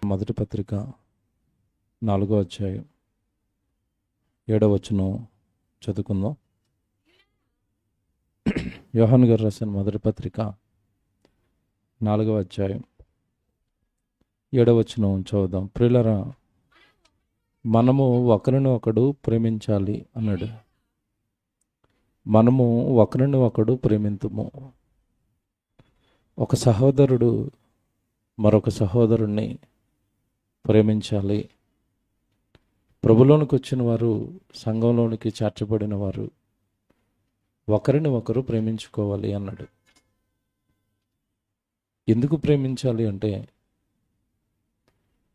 మొదటి పత్రిక 4వ అధ్యాయం 7వ వచనం చదువుకుందాం. యోహాను గారు రాసిన మొదటి పత్రిక 4వ అధ్యాయం 7వ వచనం చదువుదాం. ప్రియులరా, మనము ఒకరిని ఒకడు ప్రేమించాలి అన్నాడు. మనము ఒకరిని ఒకడు ప్రేమింతుము. ఒక సహోదరుడు మరొక సహోదరుణ్ణి ప్రేమించాలి. ప్రభులోనికి వచ్చిన వారు, సంఘంలోనికి చేర్చబడిన వారు ఒకరిని ఒకరు ప్రేమించుకోవాలి అన్నాడు. ఎందుకు ప్రేమించాలి అంటే,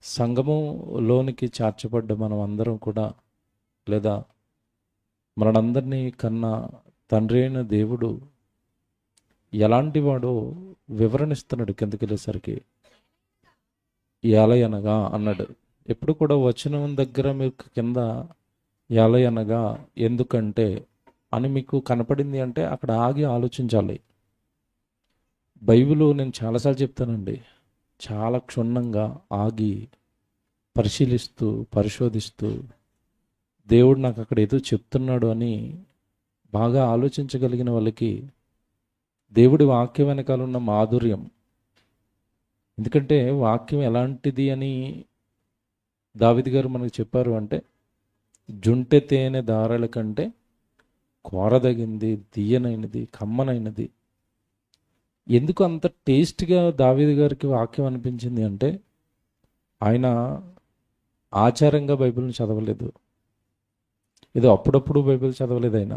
సంఘములోనికి చేర్చబడ్డ మనం అందరం కూడా, లేదా మనందరినీ కన్నా తండ్రి అయిన దేవుడు ఎలాంటి వాడో వివరణిస్తున్నాడు. కిందకి వెళ్ళేసరికి ఏలయనగా అన్నాడు. ఎప్పుడు కూడా వచనం దగ్గర మీకు కింద ఏలయనగా ఎందుకంటే అని మీకు కనపడింది అంటే అక్కడ ఆగి ఆలోచించాలి. బైబిల్ నేను చాలాసార్లు చెప్తానండి, చాలా క్షుణ్ణంగా ఆగి పరిశీలిస్తూ పరిశోధిస్తూ దేవుడు నాకు అక్కడ ఏదో చెప్తున్నాడు అని బాగా ఆలోచించగలిగిన వాళ్ళకి దేవుడి వాక్యం వెనకాల ఉన్న మాధుర్యం, ఎందుకంటే వాక్యం ఎలాంటిది అని దావీదు గారు మనకు చెప్పారు అంటే, జుంటె తేనె దారాల కంటే కోరదగింది, తీయనైనది, కమ్మనైనది. ఎందుకు అంత టేస్ట్గా దావీదు గారికి వాక్యం అనిపించింది అంటే, ఆయన ఆచారంగా బైబిల్ని చదవలేదు, ఏదో అప్పుడప్పుడు బైబిల్ చదవలేదు. ఆయన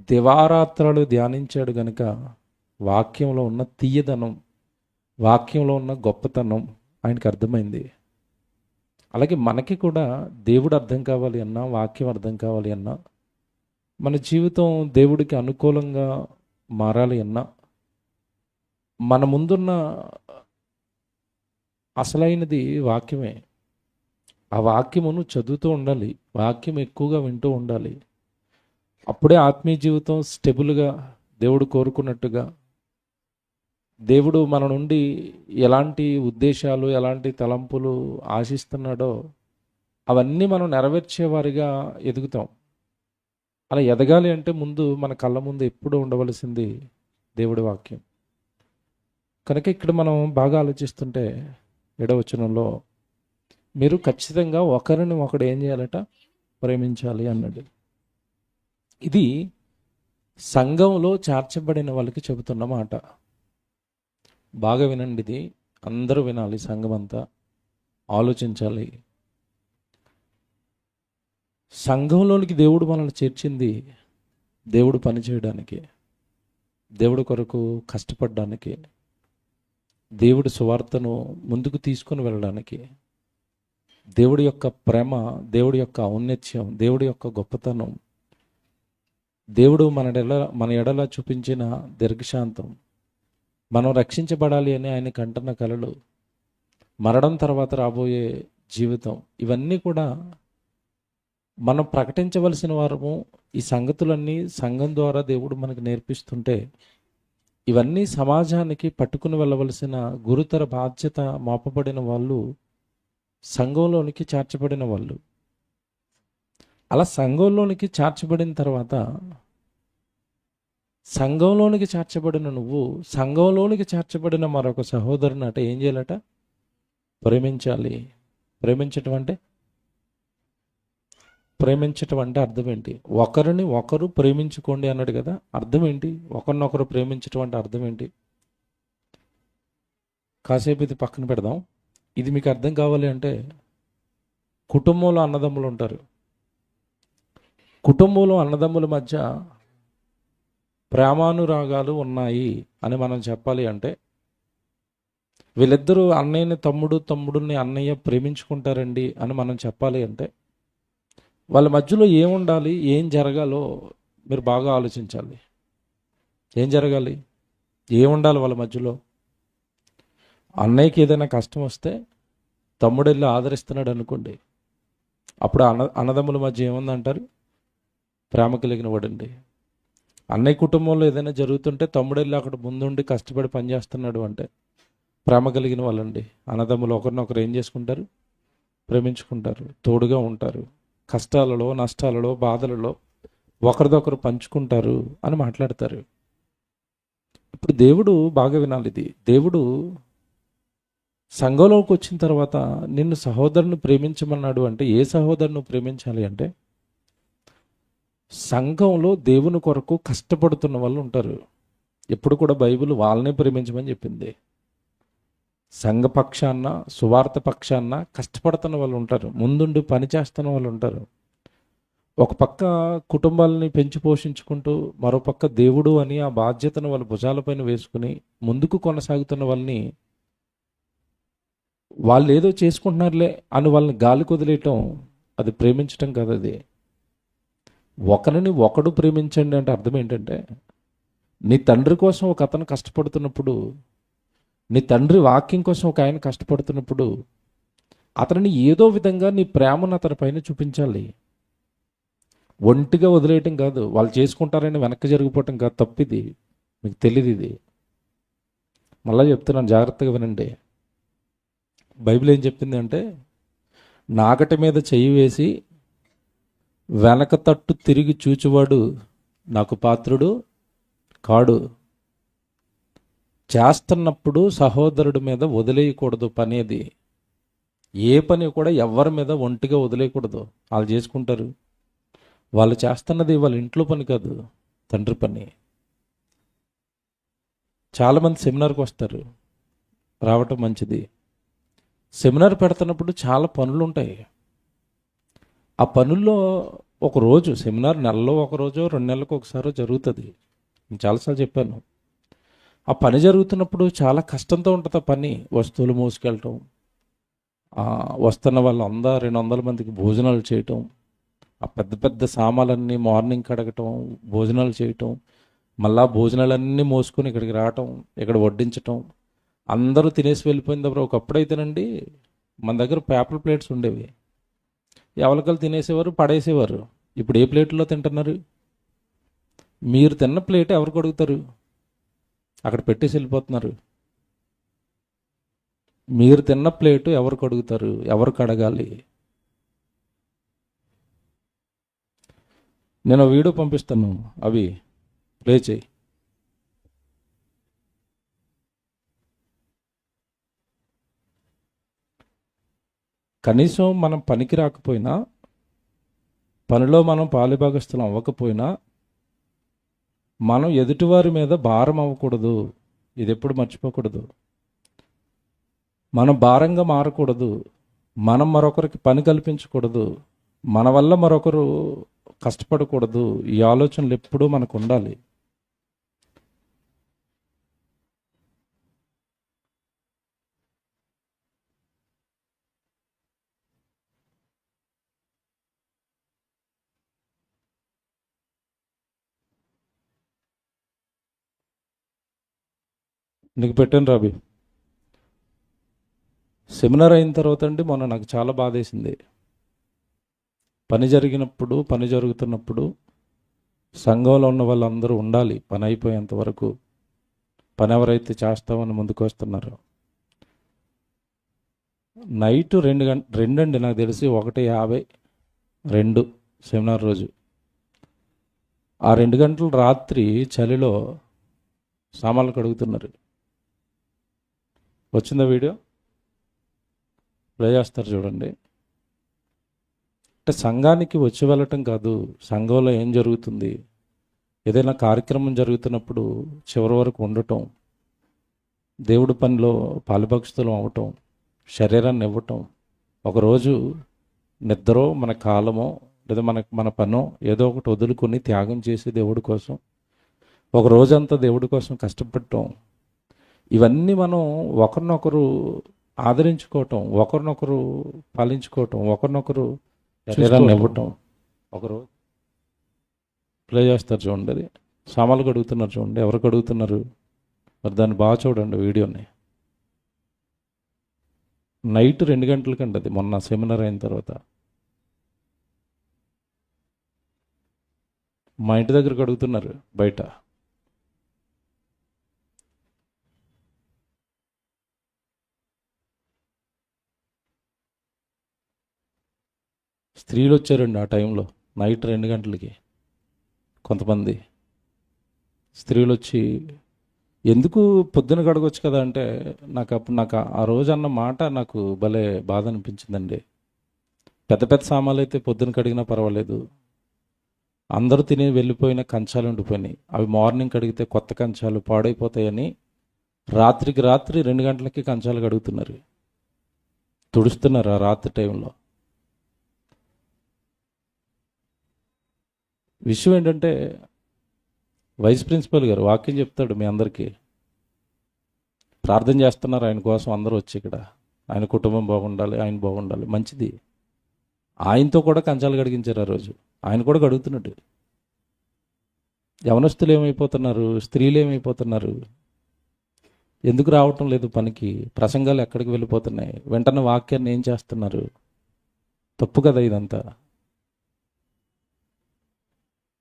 దివారాత్రాలు ధ్యానించాడు గనుక వాక్యంలో ఉన్న తీయదనం, వాక్యంలో ఉన్న గొప్పతనం ఆయనకు అర్థమైంది. అలాగే మనకి కూడా దేవుడు అర్థం కావాలి అన్నా, వాక్యం అర్థం కావాలి అన్నా, మన జీవితం దేవుడికి అనుకూలంగా మారాలి అన్నా, మన ముందున్న అసలైనది వాక్యమే. ఆ వాక్యమును చదువుతూ ఉండాలి, వాక్యం ఎక్కువగా వింటూ ఉండాలి. అప్పుడే ఆత్మీయ జీవితం స్టెబుల్గా దేవుడు కోరుకున్నట్టుగా, దేవుడు మన నుండి ఎలాంటి ఉద్దేశాలు, ఎలాంటి తలంపులు ఆశిస్తున్నాడో అవన్నీ మనం నెరవేర్చేవారిగా ఎదుగుతాం. అలా ఎదగాలి అంటే ముందు మన కళ్ళ ముందు ఎప్పుడూ ఉండవలసింది దేవుడి వాక్యం. కనుక ఇక్కడ మనం బాగా ఆలోచిస్తుంటే 7వ వచనంలో మీరు ఖచ్చితంగా ఒకరిని ఒకడు ఏం చేయాలట, ప్రేమించాలి అన్నాడు. ఇది సంఘంలో చేర్చబడిన వాళ్ళకి చెబుతున్న మాట. బాగా వినండి, ఇది అందరూ వినాలి, సంఘం అంతా ఆలోచించాలి. సంఘంలోనికి దేవుడు మనల్ని చేర్చింది దేవుడు పని చేయడానికి, దేవుడి కొరకు కష్టపడడానికి, దేవుడి సువార్తను ముందుకు తీసుకొని వెళ్ళడానికి. దేవుడి యొక్క ప్రేమ, దేవుడి యొక్క ఔన్నత్యం, దేవుడి యొక్క గొప్పతనం, దేవుడు మన ఎడల చూపించిన దీర్ఘశాంతం, మనం రక్షించబడాలి అని ఆయన కంటున్న కలలు, మరణం తర్వాత రాబోయే జీవితం, ఇవన్నీ కూడా మనం ప్రకటించవలసిన వారము. ఈ సంగతులన్నీ సంఘం ద్వారా దేవుడు మనకు నేర్పిస్తుంటే, ఇవన్నీ సమాజానికి పట్టుకుని వెళ్ళవలసిన గురుతర బాధ్యత మోపబడిన వాళ్ళు సంఘంలోనికి చేర్చబడిన వాళ్ళు. అలా సంఘంలోనికి చేర్చబడిన తర్వాత, సంఘంలోనికి చేర్చబడిన నువ్వు సంఘంలోనికి చేర్చబడిన మరొక సహోదరుని అట ఏం చేయాలట, ప్రేమించాలి. ప్రేమించటం అంటే అర్థం ఏంటి? ఒకరిని ఒకరు ప్రేమించుకోండి అన్నాడు కదా, అర్థం ఏంటి? ఒకరినొకరు ప్రేమించటం అంటే అర్థం ఏంటి? కాసేపు ఇది పక్కన పెడదాం. ఇది మీకు అర్థం కావాలి అంటే, కుటుంబంలో అన్నదమ్ములు ఉంటారు. కుటుంబంలో అన్నదమ్ముల మధ్య ప్రేమానురాగాలు ఉన్నాయి అని మనం చెప్పాలి అంటే, వీళ్ళిద్దరూ అన్నయ్యని తమ్ముడిని అన్నయ్య ప్రేమించుకుంటారండి అని మనం చెప్పాలి అంటే, వాళ్ళ మధ్యలో ఏముండాలి, ఏం జరగాలో మీరు బాగా ఆలోచించాలి. ఏం జరగాలి, ఏముండాలి వాళ్ళ మధ్యలో? అన్నయ్యకి ఏదైనా కష్టం వస్తే తమ్ముడు వెళ్ళి ఆదరిస్తున్నాడు అనుకోండి, అప్పుడు అన్నదమ్ముల మధ్య ఏముందంటారు? ప్రేమ కలిగిన వాడండి. అన్నయ్య కుటుంబంలో ఏదైనా జరుగుతుంటే తమ్ముడు వెళ్ళి అక్కడ ముందుండి కష్టపడి పనిచేస్తున్నాడు అంటే ప్రేమ కలిగిన వాళ్ళండి. అన్నదమ్ములు ఒకరినొకరు ఏం చేసుకుంటారు? ప్రేమించుకుంటారు, తోడుగా ఉంటారు, కష్టాలలో, నష్టాలలో, బాధలలో ఒకరిదొకరు పంచుకుంటారు అని మాట్లాడతారు. ఇప్పుడు దేవుడు బాగా వినాలి ఇది. దేవుడు సంఘంలోకి వచ్చిన తర్వాత నిన్ను సహోదరుని ప్రేమించమన్నాడు అంటే ఏ సహోదరుని ప్రేమించాలి అంటే సంఘంలో దేవుని కొరకు కష్టపడుతున్న వాళ్ళు ఉంటారు. ఎప్పుడు కూడా బైబిల్ వాళ్ళనే ప్రేమించమని చెప్పింది. సంఘ పక్షాన, సువార్త పక్షాన కష్టపడుతున్న వాళ్ళు ఉంటారు, ముందుండి పని చేస్తున్న వాళ్ళు ఉంటారు. ఒక పక్క కుటుంబాలని పెంచి పోషించుకుంటూ మరో పక్క దేవుడు అని ఆ బాధ్యతను వాళ్ళ భుజాలపైన వేసుకుని ముందుకు కొనసాగుతున్న వాళ్ళని వాళ్ళు ఏదో చేసుకుంటున్నారులే అని వాళ్ళని గాలికి వదిలేయటం అది ప్రేమించటం కాదు. అది ఒకరిని ఒకడు ప్రేమించండి అంటే అర్థం ఏంటంటే నీ తండ్రి కోసం ఒక అతను కష్టపడుతున్నప్పుడు, నీ తండ్రి వాక్యం కోసం ఒక ఆయన కష్టపడుతున్నప్పుడు అతనిని ఏదో విధంగా నీ ప్రేమను అతని పైన చూపించాలి. ఒంటిగా వదిలేయటం కాదు, వాళ్ళు చేసుకుంటారని వెనక్కి జరిగిపోవటం కాదు. తప్పిది, మీకు తెలియదు ఇది. మళ్ళీ చెప్తున్నాను, జాగ్రత్తగా వినండి. బైబిల్ ఏం చెప్పింది అంటే నాగటి మీద చెయ్యి వేసి వెనక తట్టు తిరిగి చూచువాడు నాకు పాత్రుడు కాడు. చేస్తున్నప్పుడు సహోదరుడి మీద వదిలేయకూడదు పని. అది ఏ పని కూడా ఎవరి మీద ఒంటిగా వదిలేయకూడదు. వాళ్ళు చేసుకుంటారు, వాళ్ళు చేస్తున్నది వాళ్ళ ఇంట్లో పని కాదు, తండ్రి పని. చాలామంది సెమినార్కి వస్తారు, రావటం మంచిది. సెమినార్ పెడుతున్నప్పుడు చాలా పనులు ఉంటాయి. ఆ పనుల్లో ఒక రోజు సెమినార్ నెలలో ఒక రోజు 2 నెలలకు ఒకసారో జరుగుతుంది. నేను చాలాసార్లు చెప్పాను. ఆ పని జరుగుతున్నప్పుడు చాలా కష్టంతో ఉంటుంది. ఆ పని వస్తువులు మోసుకెళ్ళటం, వస్తున్న వాళ్ళందరూ 200 మందికి భోజనాలు చేయటం, ఆ పెద్ద పెద్ద సామాన్లన్నీ మార్నింగ్ కడగటం, భోజనాలు చేయటం, మళ్ళా భోజనాలన్నీ మోసుకొని ఇక్కడికి రావటం, ఇక్కడ వడ్డించటం, అందరూ తినేసి వెళ్ళిపోయిన తర్వాత ఒకప్పుడైతేనండి మన దగ్గర పేపర్ ప్లేట్స్ ఉండేవి. ఎవరికలు తినేసేవారు, పడేసేవారు. ఇప్పుడు ఏ ప్లేట్లో తింటున్నారు? మీరు తిన్న ప్లేట్ ఎవరికి అడుగుతారు? అక్కడ పెట్టేసి వెళ్ళిపోతున్నారు. మీరు తిన్న ప్లేటు ఎవరికి అడుగుతారు? ఎవరికి అడగాలి? నేను వీడియో పంపిస్తాను, అవి ప్లే చేయి. కనీసం మనం పనికి రాకపోయినా, పనిలో మనం పాలుభాగస్థులం అవ్వకపోయినా మనం ఎదుటివారి మీద భారం అవ్వకూడదు. ఇది ఎప్పుడు మర్చిపోకూడదు. మనం భారంగా మారకూడదు. మనం మరొకరికి పని కల్పించకూడదు. మన వల్ల మరొకరు కష్టపడకూడదు. ఈ ఆలోచనలు ఎప్పుడూ మనకు ఉండాలి. నీకు పెట్టాను రాబి. సెమినార్ అయిన తర్వాత అండి మొన్న నాకు చాలా బాధేసింది. పని జరిగినప్పుడు, పని జరుగుతున్నప్పుడు సంఘంలో ఉన్న వాళ్ళందరూ ఉండాలి పని అయిపోయేంత వరకు. పని ఎవరైతే చేస్తామని ముందుకు వస్తున్నారు. నైట్ 2 అండి, నాకు తెలిసి 1:52 సెమినార్ రోజు. ఆ 2 గంటలు రాత్రి చలిలో సామాన్లు కడుగుతున్నారు. వచ్చిందా వీడియో? ప్లే చేస్తారు చూడండి. అంటే సంఘానికి వచ్చి వెళ్ళటం కాదు, సంఘంలో ఏం జరుగుతుంది, ఏదైనా కార్యక్రమం జరుగుతున్నప్పుడు చివరి వరకు ఉండటం, దేవుడి పనిలో పాలుభక్షతులం అవ్వటం, శరీరాన్ని ఇవ్వటం. ఒకరోజు నిద్రో మన కాలమో లేదా మన పనో ఏదో ఒకటి వదులుకొని త్యాగం చేసి దేవుడి కోసం ఒక రోజంతా దేవుడి కోసం కష్టపడటం, ఇవన్నీ మనం ఒకరినొకరు ఆదరించుకోవటం, ఒకరినొకరు పాలించుకోవటం, ఒకరినొకరు శరీరాన్ని ఇవ్వటం. ఒకరోజు ప్లే చేస్తారు చూడండి, అది సామాన్లు కడుగుతున్నారు చూడండి. ఎవరు కడుగుతున్నారు? మరి దాన్ని బాగా చూడండి వీడియోని. నైట్ 2 గంటలకండి, అది మొన్న సెమినార్ అయిన తర్వాత. మా ఇంటి దగ్గర కడుగుతున్నారు బయట. స్త్రీలు వచ్చారండి ఆ టైంలో, నైట్ 2 గంటలకి కొంతమంది స్త్రీలు వచ్చి, ఎందుకు పొద్దున గడగొచ్చు కదా అంటే, నాకు ఆ రోజు అన్న మాట నాకు భలే బాధ అనిపించిందండి. పెద్ద పెద్ద సామాన్లు అయితే పొద్దున కడిగినా పర్వాలేదు, అందరూ తిని వెళ్ళిపోయిన కంచాలు ఉండిపోయినాయి, అవి మార్నింగ్ కడిగితే కొత్త కంచాలు పాడైపోతాయని రాత్రికి రాత్రి 2 గంటలకి కంచాలు కడుగుతున్నారు, తుడుస్తున్నారు ఆ రాత్రి టైంలో. విషయం ఏంటంటే, వైస్ ప్రిన్సిపల్ గారు వాక్యం చెప్తాడు మీ అందరికీ, ప్రార్థన చేస్తున్నారు ఆయన కోసం అందరూ వచ్చి ఇక్కడ, ఆయన కుటుంబం బాగుండాలి, ఆయన బాగుండాలి, మంచిది. ఆయనతో కూడా కంచాలు కడిగించారు ఆ రోజు, ఆయన కూడా కడుగుతున్నాడు. యవనస్తులు ఏమైపోతున్నారు, స్త్రీలు ఏమైపోతున్నారు, ఎందుకు రావటం లేదు పనికి, ప్రసంగాలు ఎక్కడికి వెళ్ళిపోతున్నాయి, వెంటనే వాక్యాన్ని ఏం చేస్తున్నారు? తప్పు కదా, ఇదంతా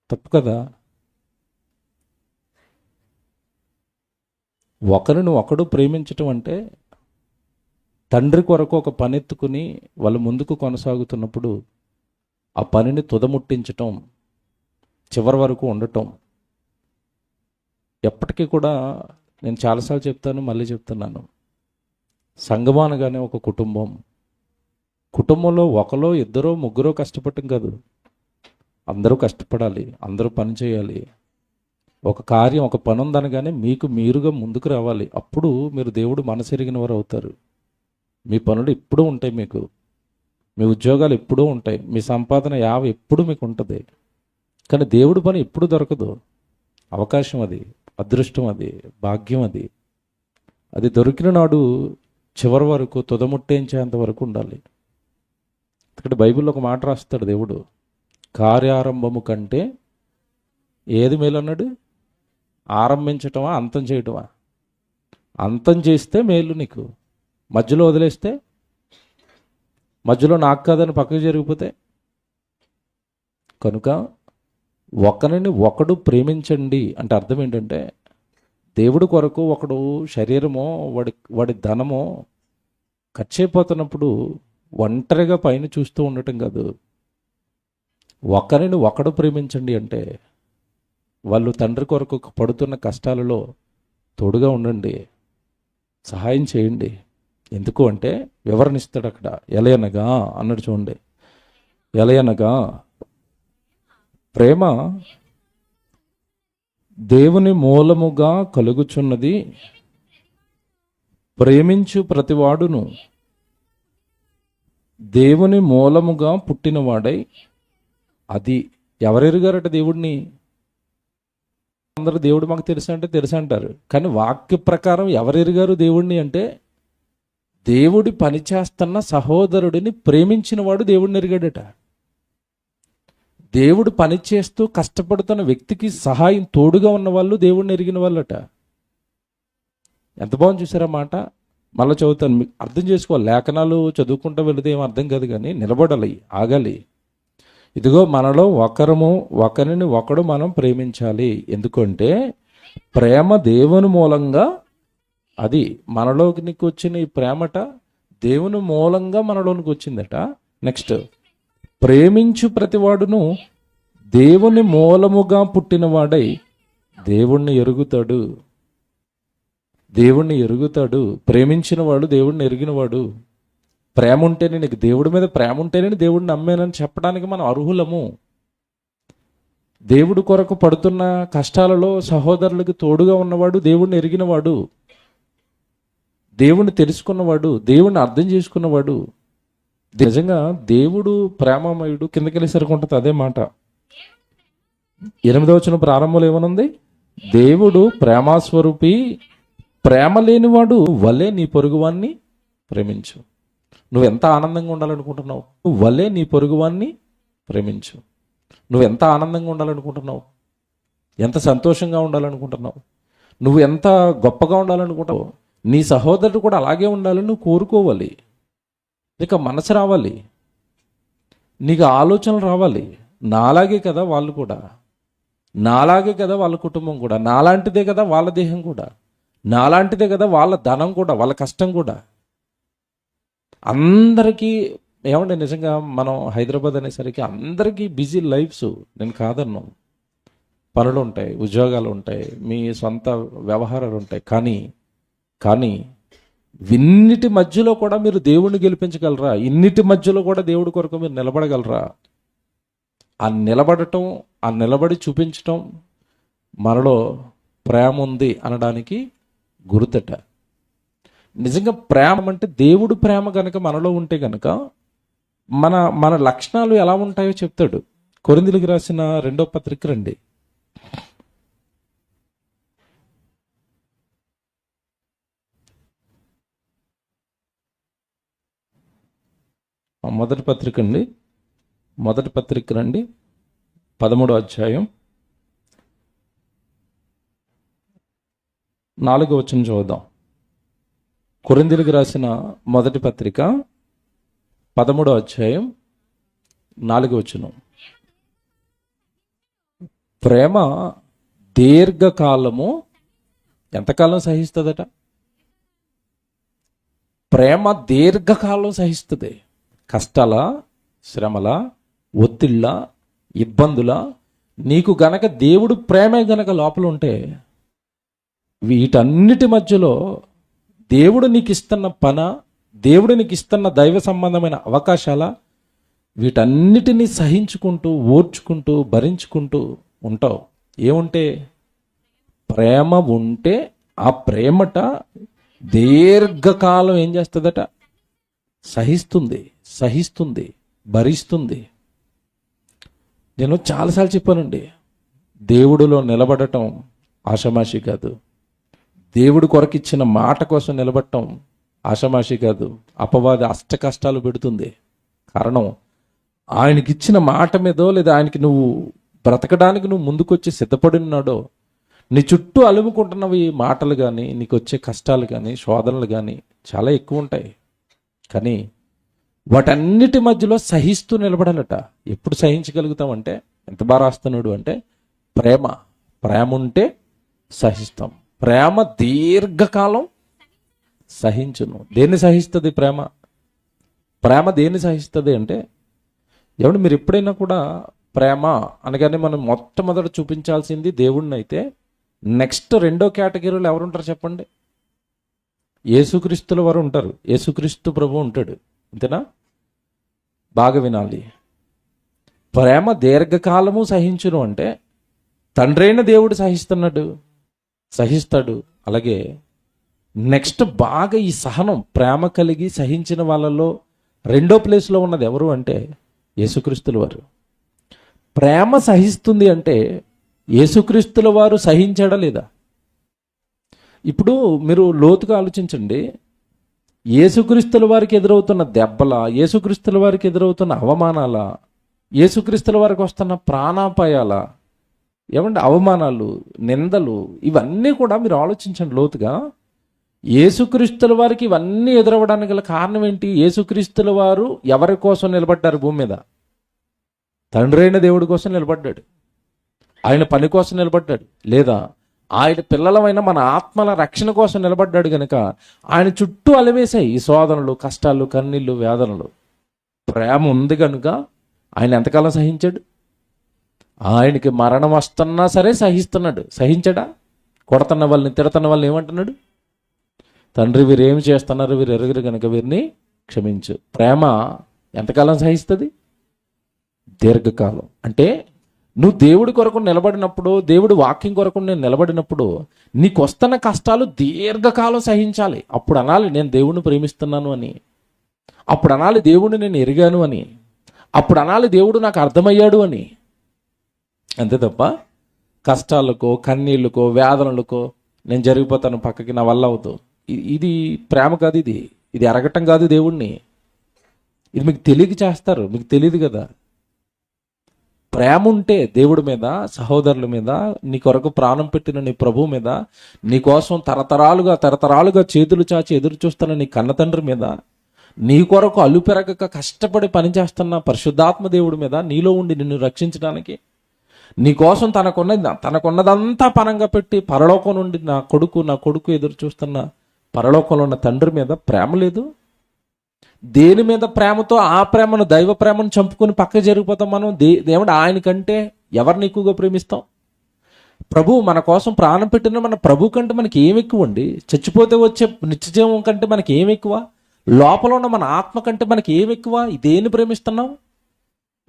తప్పు కదా. ఒకరిని ఒకడు ప్రేమించటం అంటే తండ్రి కొరకు ఒక పని ఎత్తుకుని వాళ్ళు ముందుకు కొనసాగుతున్నప్పుడు ఆ పనిని తుదముట్టించటం, చివరి వరకు ఉండటం. ఎప్పటికీ కూడా నేను చాలాసార్లు చెప్తాను, మళ్ళీ చెప్తున్నాను, సంఘం అనగానే ఒక కుటుంబం. కుటుంబంలో ఒకరో ఇద్దరో ముగ్గురో కష్టపడటం కాదు, అందరూ కష్టపడాలి, అందరూ పని చేయాలి. ఒక కార్యం, ఒక పని ఉందనగానే మీకు మీరుగా ముందుకు రావాలి. అప్పుడు మీరు దేవుడు మనసెరిగిన వారు అవుతారు. మీ పనులు ఎప్పుడూ ఉంటాయి, మీకు మీ ఉద్యోగాలు ఎప్పుడూ ఉంటాయి, మీ సంపాదన ఎప్పుడు మీకు ఉంటుంది. కానీ దేవుడి పని ఎప్పుడు దొరకదు. అవకాశం అది, అదృష్టం అది, భాగ్యం అది. అది దొరికిన నాడు చివరి వరకు తుదముట్టేంచేంత వరకు ఉండాలి. ఇక్కడ బైబిల్లో ఒక మాట రాస్తాడు దేవుడు, కార్యారంభము కంటే ఏది మేలు అన్నాడు? ఆరంభించటమా, అంతం చేయటమా? అంతం చేస్తే మేలు నీకు, మధ్యలో వదిలేస్తే, మధ్యలో నాకు కాదని పక్కకు జరిగిపోతే. కనుక ఒకరిని ఒకడు ప్రేమించండి అంటే అర్థం ఏంటంటే, దేవుడి కొరకు ఒకడు శరీరమో వాడి ధనమో ఖర్చు అయిపోతున్నప్పుడు ఒంటరిగా పైన చూస్తూ ఉండటం కాదు. ఒకరిని ఒకడు ప్రేమించండి అంటే వాళ్ళు తండ్రి కొరకు పడుతున్న కష్టాలలో తోడుగా ఉండండి, సహాయం చేయండి. ఎందుకు అంటే వివరణ ఇస్తాడు అక్కడ. ఎలయనగా అన్నాడు చూడండి, ఎలయనగా ప్రేమ దేవుని మూలముగా కలుగుచున్నది, ప్రేమించు ప్రతివాడును దేవుని మూలముగా పుట్టినవాడై. అది ఎవరెరుగారట దేవుడిని? అందరూ దేవుడు మాకు తెలుసు అంటే తెలుసు అంటారు, కానీ వాక్య ప్రకారం ఎవరెరుగారు దేవుడిని అంటే, దేవుడి పని చేస్తున్న సహోదరుడిని ప్రేమించిన వాడు దేవుడిని ఎరిగాడట. దేవుడు పని చేస్తూ కష్టపడుతున్న వ్యక్తికి సహాయం తోడుగా ఉన్న వాళ్ళు దేవుడిని ఎరిగిన వాళ్ళట. ఎంత బాగుంది చూసారా మాట. మళ్ళీ చదువుతాను, మీకు అర్థం చేసుకోవాలి. లేఖనాలు చదువుకుంటూ వెళితే ఏం అర్థం కాదు, కానీ నిలబడాలి, ఆగాలి. ఇదిగో మనలో ఒకరిని ఒకడు మనం ప్రేమించాలి. ఎందుకంటే ప్రేమ దేవుని మూలంగా, అది మనలోనికి వచ్చిన ఈ ప్రేమట దేవుని మూలంగా మనలోనికి వచ్చిందట. నెక్స్ట్, ప్రేమించు ప్రతివాడును దేవుని మూలముగా పుట్టినవాడై దేవుణ్ణి ఎరుగుతాడు. దేవుణ్ణి ఎరుగుతాడు. ప్రేమించిన వాడు దేవుణ్ణి ఎరిగినవాడు. ప్రేమ ఉంటేనే, నీకు దేవుడి మీద ప్రేమ ఉంటేనే దేవుడిని నమ్మానని చెప్పడానికి మనం అర్హులము. దేవుడి కొరకు పడుతున్న కష్టాలలో సహోదరులకు తోడుగా ఉన్నవాడు దేవుడిని ఎరిగినవాడు, దేవుణ్ణి తెలుసుకున్నవాడు, దేవుణ్ణి అర్థం చేసుకున్నవాడు. నిజంగా దేవుడు ప్రేమమయుడు. కిందకెళ్ళేసరికి ఉంటుంది అదే మాట. 8వ వచనం ప్రారంభంలో ఏమనుంది? దేవుడు ప్రేమాస్వరూపి, ప్రేమ లేనివాడు వలే నీ పొరుగువాన్ని ప్రేమించు. నువ్వెంత ఆనందంగా ఉండాలనుకుంటున్నావు? వలే నీ పొరుగువాన్ని ప్రేమించు. నువ్వెంత ఆనందంగా ఉండాలనుకుంటున్నావు? ఎంత సంతోషంగా ఉండాలనుకుంటున్నావు? నువ్వు ఎంత గొప్పగా ఉండాలనుకుంటావు? నీ సహోదరుడు కూడా అలాగే ఉండాలని నువ్వు కోరుకోవాలి. ఇక మనసు రావాలి, నీకు ఆలోచనలు రావాలి. నాలాగే కదా వాళ్ళు కూడా, నాలాగే కదా వాళ్ళ కుటుంబం కూడా, నాలాంటిదే కదా వాళ్ళ దేహం కూడా, నాలాంటిదే కదా వాళ్ళ ధనం కూడా, వాళ్ళ కష్టం కూడా. అందరికీ ఏమంటే నిజంగా మనం హైదరాబాద్ అనేసరికి అందరికీ బిజీ లైఫ్స్, నేను కాదన్ను, పనులు ఉంటాయి, ఉద్యోగాలు ఉంటాయి, మీ సొంత వ్యవహారాలు ఉంటాయి. కానీ ఇన్నిటి మధ్యలో కూడా మీరు దేవుణ్ణి గెలిపించగలరా? ఇన్నిటి మధ్యలో కూడా దేవుడి కొరకు మీరు నిలబడగలరా? ఆ నిలబడటం, ఆ నిలబడి చూపించటం మనలో ప్రేమ ఉంది అనడానికి గుర్తట. నిజంగా ప్రేమ అంటే దేవుడు ప్రేమ కనుక మనలో ఉంటే కనుక మన మన లక్షణాలు ఎలా ఉంటాయో చెప్తాడు. కొరింథీయులకు రాసిన 2వ పత్రిక రండి. మొదటి పత్రిక అండి, మొదటి పత్రిక రండి, 13వ అధ్యాయం 4వ వచనం చూద్దాం. కొరింథీయులకు రాసిన మొదటి పత్రిక 13వ అధ్యాయం 4వ వచనం. ప్రేమ దీర్ఘకాలము ఎంతకాలం సహిస్తుందట? ప్రేమ దీర్ఘకాలం సహిస్తుంది. కష్టాల, శ్రమల, ఒత్తిళ్ళ, ఇబ్బందుల, నీకు గనక దేవుడు ప్రేమే గనక లోపల ఉంటే, వీటన్నిటి మధ్యలో దేవుడు నీకు ఇస్తున్న పన, దేవుడు నీకు ఇస్తున్న దైవ సంబంధమైన అవకాశాల, వీటన్నిటినీ సహించుకుంటూ, ఓర్చుకుంటూ, భరించుకుంటూ ఉంటావు. ఏముంటే? ప్రేమ ఉంటే ఆ ప్రేమట దీర్ఘకాలం ఏం చేస్తుందట? సహిస్తుంది, భరిస్తుంది. నేను చాలాసార్లు చెప్పానండి, దేవుడిలో నిలబడటం ఆషామాషి కాదు. దేవుడి కొరకు ఇచ్చిన మాట కోసం నిలబడటం ఆషామాషి కాదు. అపవాది అష్ట కష్టాలు పెడుతుంది. కారణం, ఆయనకిచ్చిన మాట మీదో, లేదా ఆయనకి నువ్వు బ్రతకడానికి నువ్వు ముందుకొచ్చి సిద్ధపడి ఉన్నాడో, నీ చుట్టూ అలుముకుంటున్నవి మాటలు కానీ, నీకు వచ్చే కష్టాలు కానీ, శోధనలు కానీ చాలా ఎక్కువ ఉంటాయి. కానీ వాటన్నిటి మధ్యలో సహిస్తూ నిలబడాలట. ఎప్పుడు సహించగలుగుతామంటే, ఎంత బాగా రాస్తున్నాడు అంటే, ప్రేమ ఉంటే సహిస్తాం. ప్రేమ దీర్ఘకాలం సహించును. దేన్ని సహిస్తుంది ప్రేమ దేన్ని సహిస్తుంది అంటే, ఏమంటే మీరు ఎప్పుడైనా కూడా ప్రేమ అనగానే మనం మొట్టమొదట చూపించాల్సింది దేవుడిని అయితే, నెక్స్ట్ రెండో కేటగిరీలో ఎవరుంటారు చెప్పండి? యేసుక్రీస్తుల వారు ఉంటారు. యేసుక్రీస్తు ప్రభు ఉంటాడు. అంతేనా? బాగా వినాలి. ప్రేమ దీర్ఘకాలము సహించును అంటే తండ్రైన దేవుడు సహిస్తాడు. అలాగే నెక్స్ట్ బాగా ఈ సహనం, ప్రేమ కలిగి సహించిన వాళ్ళలో రెండో ప్లేస్లో ఉన్నది ఎవరు అంటే యేసుక్రీస్తుల వారు. ప్రేమ సహిస్తుంది అంటే యేసుక్రీస్తుల వారు సహించాడా లేదా? ఇప్పుడు మీరు లోతుగా ఆలోచించండి. యేసుక్రీస్తుల వారికి ఎదురవుతున్న దెబ్బల, యేసుక్రీస్తుల వారికి ఎదురవుతున్న అవమానాల, యేసుక్రీస్తుల వారికి వస్తున్న ప్రాణాపాయాల, ఏమంటే అవమానాలు, నిందలు, ఇవన్నీ కూడా మీరు ఆలోచించండి లోతుగా. యేసుక్రీస్తుల వారికి ఇవన్నీ ఎదురవ్వడానికి గల కారణం ఏంటి? యేసుక్రీస్తుల వారు ఎవరి కోసం నిలబడ్డారు భూమి మీద? తండ్రి అయిన దేవుడి కోసం నిలబడ్డాడు. ఆయన పని కోసం నిలబడ్డాడు. లేదా ఆయన పిల్లలమైన మన ఆత్మల రక్షణ కోసం నిలబడ్డాడు. కనుక ఆయన చుట్టూ అలవేశాయి ఈ శోధనలు, కష్టాలు, కన్నీళ్ళు, వేదనలు. ప్రేమ ఉంది కనుక ఆయన ఎంతకాలం సహించాడు? ఆయనకి మరణం వస్తున్నా సరే సహిస్తున్నాడు. సహించడా? కొడుతున్న వాళ్ళని, తిడుతున్న వాళ్ళని ఏమంటున్నాడు? తండ్రి, వీరు ఏమి చేస్తున్నారు, వీరు ఎరుగురు కనుక వీరిని క్షమించు. ప్రేమ ఎంతకాలం సహిస్తుంది? దీర్ఘకాలం. అంటే నువ్వు దేవుడి కొరకు నిలబడినప్పుడు, దేవుడి వాక్యం కొరకు నేను నిలబడినప్పుడు, నీకు వస్తున్న కష్టాలు దీర్ఘకాలం సహించాలి. అప్పుడు అనాలి నేను దేవుడిని ప్రేమిస్తున్నాను అని, అప్పుడు అనాలి దేవుడిని నేను ఎరిగాను అని, అప్పుడు అనాలి దేవుడు నాకు అర్థమయ్యాడు అని. అంతే తప్ప కష్టాలకో, కన్నీళ్ళకో, వేదనలకో నేను జరిగిపోతాను పక్కకి, నా వల్ల అవుతావు, ఇది ప్రేమ కాదు. ఇది అరగటం కాదు దేవుణ్ణి. ఇది మీకు తెలియక చేస్తారు, మీకు తెలియదు కదా. ప్రేమ ఉంటే దేవుడి మీద, సహోదరుల మీద, నీ కొరకు ప్రాణం పెట్టిన నీ ప్రభు మీద, నీ కోసం తరతరాలుగా చేతులు చాచి ఎదురు చూస్తున్న నీ కన్నతండ్రి మీద, నీ కొరకు అలుపెరగక కష్టపడి పనిచేస్తున్న పరిశుద్ధాత్మ దేవుడి మీద, నీలో ఉండి నిన్ను రక్షించడానికి, నీ కోసం తనకున్నదంతా పనంగా పెట్టి పరలోకం నుండి నా కొడుకు ఎదురు చూస్తున్న పరలోకంలో ఉన్న తండ్రి మీద ప్రేమ లేదు? దేని మీద ప్రేమతో ఆ ప్రేమను, దైవ ప్రేమను చంపుకొని పక్కకు జరిగిపోతాం మనం. దేవుడు ఆయన కంటే ఎవరిని ఎక్కువగా ప్రేమిస్తాం? ప్రభు మన కోసం ప్రాణం పెట్టిన మన ప్రభు కంటే మనకి ఏమి ఎక్కువ అండి? చచ్చిపోతే వచ్చే నిత్యజీవం కంటే మనకి ఏమి ఎక్కువ? లోపల ఉన్న మన ఆత్మ కంటే మనకి ఏమి ఎక్కువ? దేన్ని ప్రేమిస్తున్నాం?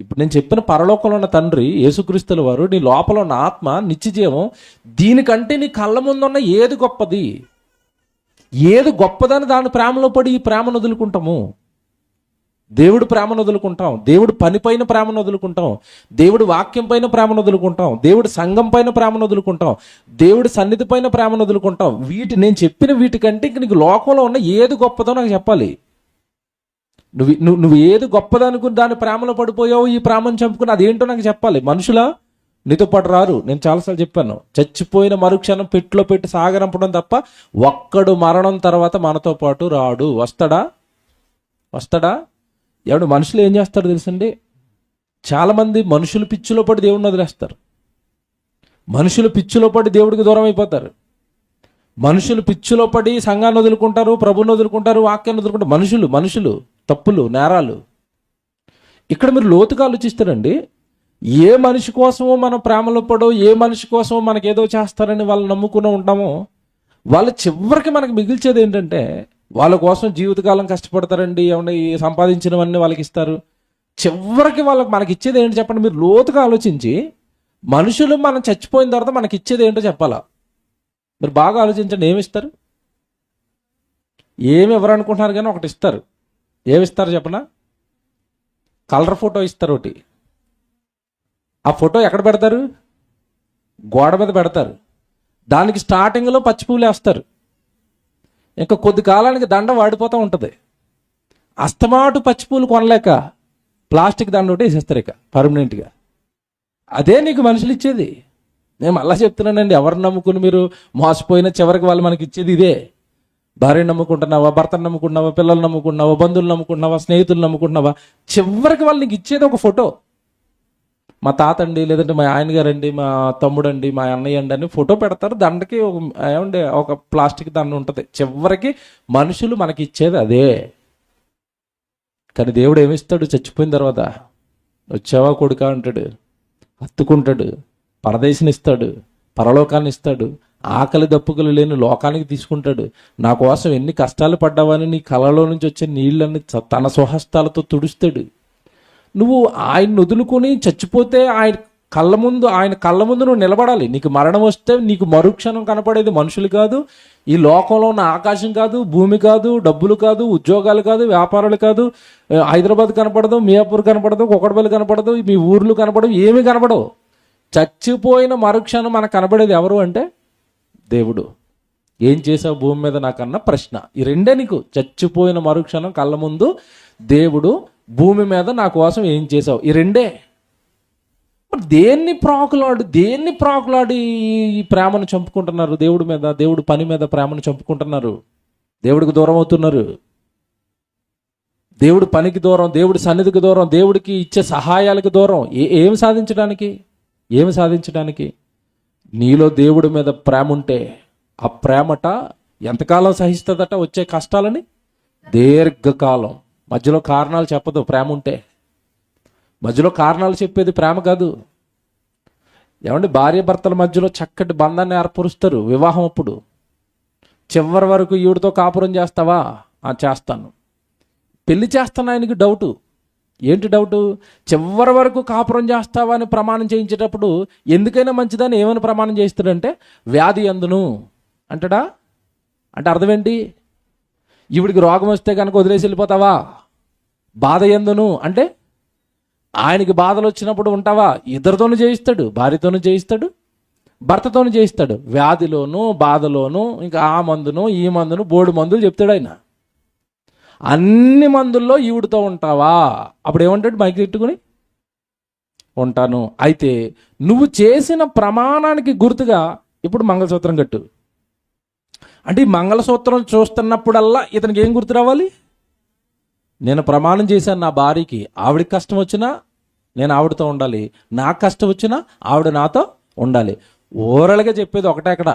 ఇప్పుడు నేను చెప్పిన పరలోకంలో ఉన్న తండ్రి యేసుక్రీస్తుల వారు, నీ లోపల ఉన్న ఆత్మ, నిత్యజీవం, దీనికంటే నీ కళ్ళ ముందున్న ఏది గొప్పది? ఏది గొప్పదని దాని ప్రేమలో పడి ఈ ప్రేమను వదులుకుంటాము. దేవుడు ప్రేమను వదులుకుంటాం, దేవుడు పని పైన ప్రేమను వదులుకుంటాం, దేవుడు వాక్యం పైన ప్రేమను వదులుకుంటాం, దేవుడు సంఘం పైన ప్రేమను వదులుకుంటాం, దేవుడి సన్నిధి పైన ప్రేమను వదులుకుంటాం. నేను చెప్పిన వీటికంటే ఇంక నీకు లోకంలో ఉన్న ఏది గొప్పదో నాకు చెప్పాలి. నువ్వు ఏది గొప్పదనుకుని దాని ప్రేమలో పడిపోయావు, ఈ ప్రేమను చంపుకుని, అదేంటో నాకు చెప్పాలి. మనుషుల నీతో పాటు రారు. నేను చాలాసార్లు చెప్పాను, చచ్చిపోయిన మరుక్షణం పెట్టిలో పెట్టి సాగరంపడం తప్ప ఒక్కడు మరణం తర్వాత మనతో పాటు రాడు. వస్తాడా? ఎవడు? మనుషులు ఏం చేస్తాడు తెలుసండి? చాలామంది మనుషులు పిచ్చిలో పడి దేవుడిని వదిలేస్తారు. మనుషులు పిచ్చిలో పడి దేవుడికి దూరం అయిపోతారు. మనుషులు పిచ్చిలో పడి సంఘాన్ని వదులుకుంటారు, ప్రభుని వదులుకుంటారు, వాక్యాన్ని వదులుకుంటారు. మనుషులు తప్పులు, నేరాలు. ఇక్కడ మీరు లోతుగా ఆలోచిస్తారండి. ఏ మనిషి కోసమో మనం ప్రేమలో పడో, ఏ మనిషి కోసమో మనకేదో చేస్తారని వాళ్ళు నమ్ముకుని ఉంటామో, వాళ్ళు చివరికి మనకు మిగిల్చేది ఏంటంటే, వాళ్ళ కోసం జీవితకాలం కష్టపడతారండి, ఏమన్నా సంపాదించినవన్నీ వాళ్ళకి ఇస్తారు. చివరికి వాళ్ళకి మనకి ఇచ్చేది ఏంటి చెప్పండి? మీరు లోతుగా ఆలోచించి, మనుషులు మనం చచ్చిపోయిన తర్వాత మనకి ఇచ్చేది ఏంటో చెప్పాలా? మీరు బాగా ఆలోచించండి. ఏమిస్తారు? ఏమి ఎవరు అనుకుంటున్నారు కానీ ఒకటి ఇస్తారు. ఏమిస్తారు చెప్పనా? కలర్ ఫోటో ఇస్తారు ఒకటి. ఆ ఫోటో ఎక్కడ పెడతారు? గోడ మీద పెడతారు. దానికి స్టార్టింగ్లో పచ్చిపూలు వేస్తారు. ఇంకా కొద్ది కాలానికి దండ వాడిపోతూ ఉంటుంది. అస్తమాటు పచ్చిపూలు కొనలేక ప్లాస్టిక్ దండ ఒకటి వేసేస్తారు ఇక పర్మనెంట్గా. అదే నీకు మనుషులు ఇచ్చేది. నేను మళ్ళీ చెప్తున్నానండి, ఎవరిని నమ్ముకుని మీరు మోసపోయినా చివరికి వాళ్ళు మనకి ఇచ్చేది ఇదే. భార్యను నమ్ముకుంటున్నావా, భర్తను నమ్ముకుంటున్నావా, పిల్లలు నమ్ముకుంటున్నావా, బంధువులు నమ్ముకుంటున్నావా, స్నేహితులు నమ్ముకుంటున్నావా, చివరికి వాళ్ళు నీకు ఇచ్చేది ఒక ఫోటో. మా తాత అండి, లేదంటే మా ఆయన గారండి, మా తమ్ముడు అండి, మా అన్నయ్య అండి అని ఫోటో పెడతారు. దండకి ఒక ప్లాస్టిక్ దండ ఉంటుంది. చివరికి మనుషులు మనకి ఇచ్చేది అదే. కానీ దేవుడు ఏమిస్తాడు? చచ్చిపోయిన తర్వాత వచ్చావా కొడుకా అంటాడు, హత్తుకుంటాడు, పరదేశిని ఇస్తాడు, పరలోకాన్ని ఇస్తాడు, ఆకలి దప్పుకలు లేని లోకానికి తీసుకుంటాడు. నా కోసం ఎన్ని కష్టాలు పడ్డావని నీ కళలో నుంచి వచ్చే నీళ్ళని తన స్వహస్తాలతో తుడుస్తాడు. నువ్వు ఆయన్ని వదులుకొని చచ్చిపోతే ఆయన కళ్ళ ముందు నువ్వు నిలబడాలి. నీకు మరణం వస్తే నీకు మరుక్షణం కనపడేది మనుషులు కాదు, ఈ లోకంలో ఉన్న ఆకాశం కాదు, భూమి కాదు, డబ్బులు కాదు, ఉద్యోగాలు కాదు, వ్యాపారాలు కాదు, హైదరాబాద్ కనపడదు, మియాపూర్ కనపడదు, కుకట్పల్లి కనపడదు, మీ ఊర్లు కనపడవు, ఏమీ కనపడవు. చచ్చిపోయిన మరుక్షణం మనకు కనబడేది ఎవరు అంటే దేవుడు. ఏం చేసావు భూమి మీద నాకన్న ప్రశ్న. ఈ రెండే నీకు. చచ్చిపోయిన మరుక్షణం కళ్ళ ముందు దేవుడు, భూమి మీద నా కోసం ఏం చేసావు, ఈ రెండే. దేన్ని ప్రాకులాడి ఈ ప్రేమను చంపుకుంటున్నారు? దేవుడి మీద, దేవుడి పని మీద ప్రేమను చంపుకుంటున్నారు. దేవుడికి దూరం అవుతున్నారు. దేవుడి పనికి దూరం, దేవుడి సన్నిధికి దూరం, దేవుడికి ఇచ్చే సహాయాలకు దూరం. ఏమి సాధించడానికి? నీలో దేవుడి మీద ప్రేమ ఉంటే ఆ ప్రేమట ఎంతకాలం సహిస్తుందట వచ్చే కష్టాలని? దీర్ఘకాలం. మధ్యలో కారణాలు చెప్పదు ప్రేమ ఉంటే. మధ్యలో కారణాలు చెప్పేది ప్రేమ కాదు. ఏమంటే భార్య భర్తల మధ్యలో చక్కటి బంధాన్ని ఏర్పరుస్తారు వివాహం అప్పుడు. చివరి వరకు ఈవిడితో కాపురం చేస్తావా? చేస్తాను. పెళ్లి చేస్తాను ఆయనకి డౌటు. ఏంటి డౌటు? చివరి వరకు కాపురం చేస్తావా అని ప్రమాణం చేయించేటప్పుడు ఎందుకైనా మంచిదని ఏమని ప్రమాణం చేస్తాడంటే వ్యాధి అందును అంటాడా? అంటే అర్థం ఏంటి? ఈవిడికి రోగం వస్తే కనుక వదిలేసి వెళ్ళిపోతావా? బాధ ఎందును అంటే ఆయనకి బాధలు వచ్చినప్పుడు ఉంటావా? ఇద్దరితోనూ చేయిస్తాడు, భార్యతోనూ చేయిస్తాడు, భర్తతోనూ చేయిస్తాడు. వ్యాధిలోను, బాధలోను, ఇంకా ఆ మందును, ఈ మందును, బోడు మందులు చెప్తాడు ఆయన. అన్ని మందుల్లో ఈవిడితో ఉంటావా? అప్పుడు ఏమంటాడు మైకి తిట్టుకుని? ఉంటాను. అయితే నువ్వు చేసిన ప్రమాణానికి గుర్తుగా ఇప్పుడు మంగళసూత్రం కట్టు. అంటే ఈ మంగళసూత్రం చూస్తున్నప్పుడల్లా ఇతనికి ఏం గుర్తు రావాలి? నేను ప్రమాణం చేశాను నా భార్యకి, ఆవిడికి కష్టం వచ్చినా నేను ఆవిడతో ఉండాలి, నాకు కష్టం వచ్చినా ఆవిడ నాతో ఉండాలి. ఓరల్గా చెప్పేది ఒకటే. అక్కడ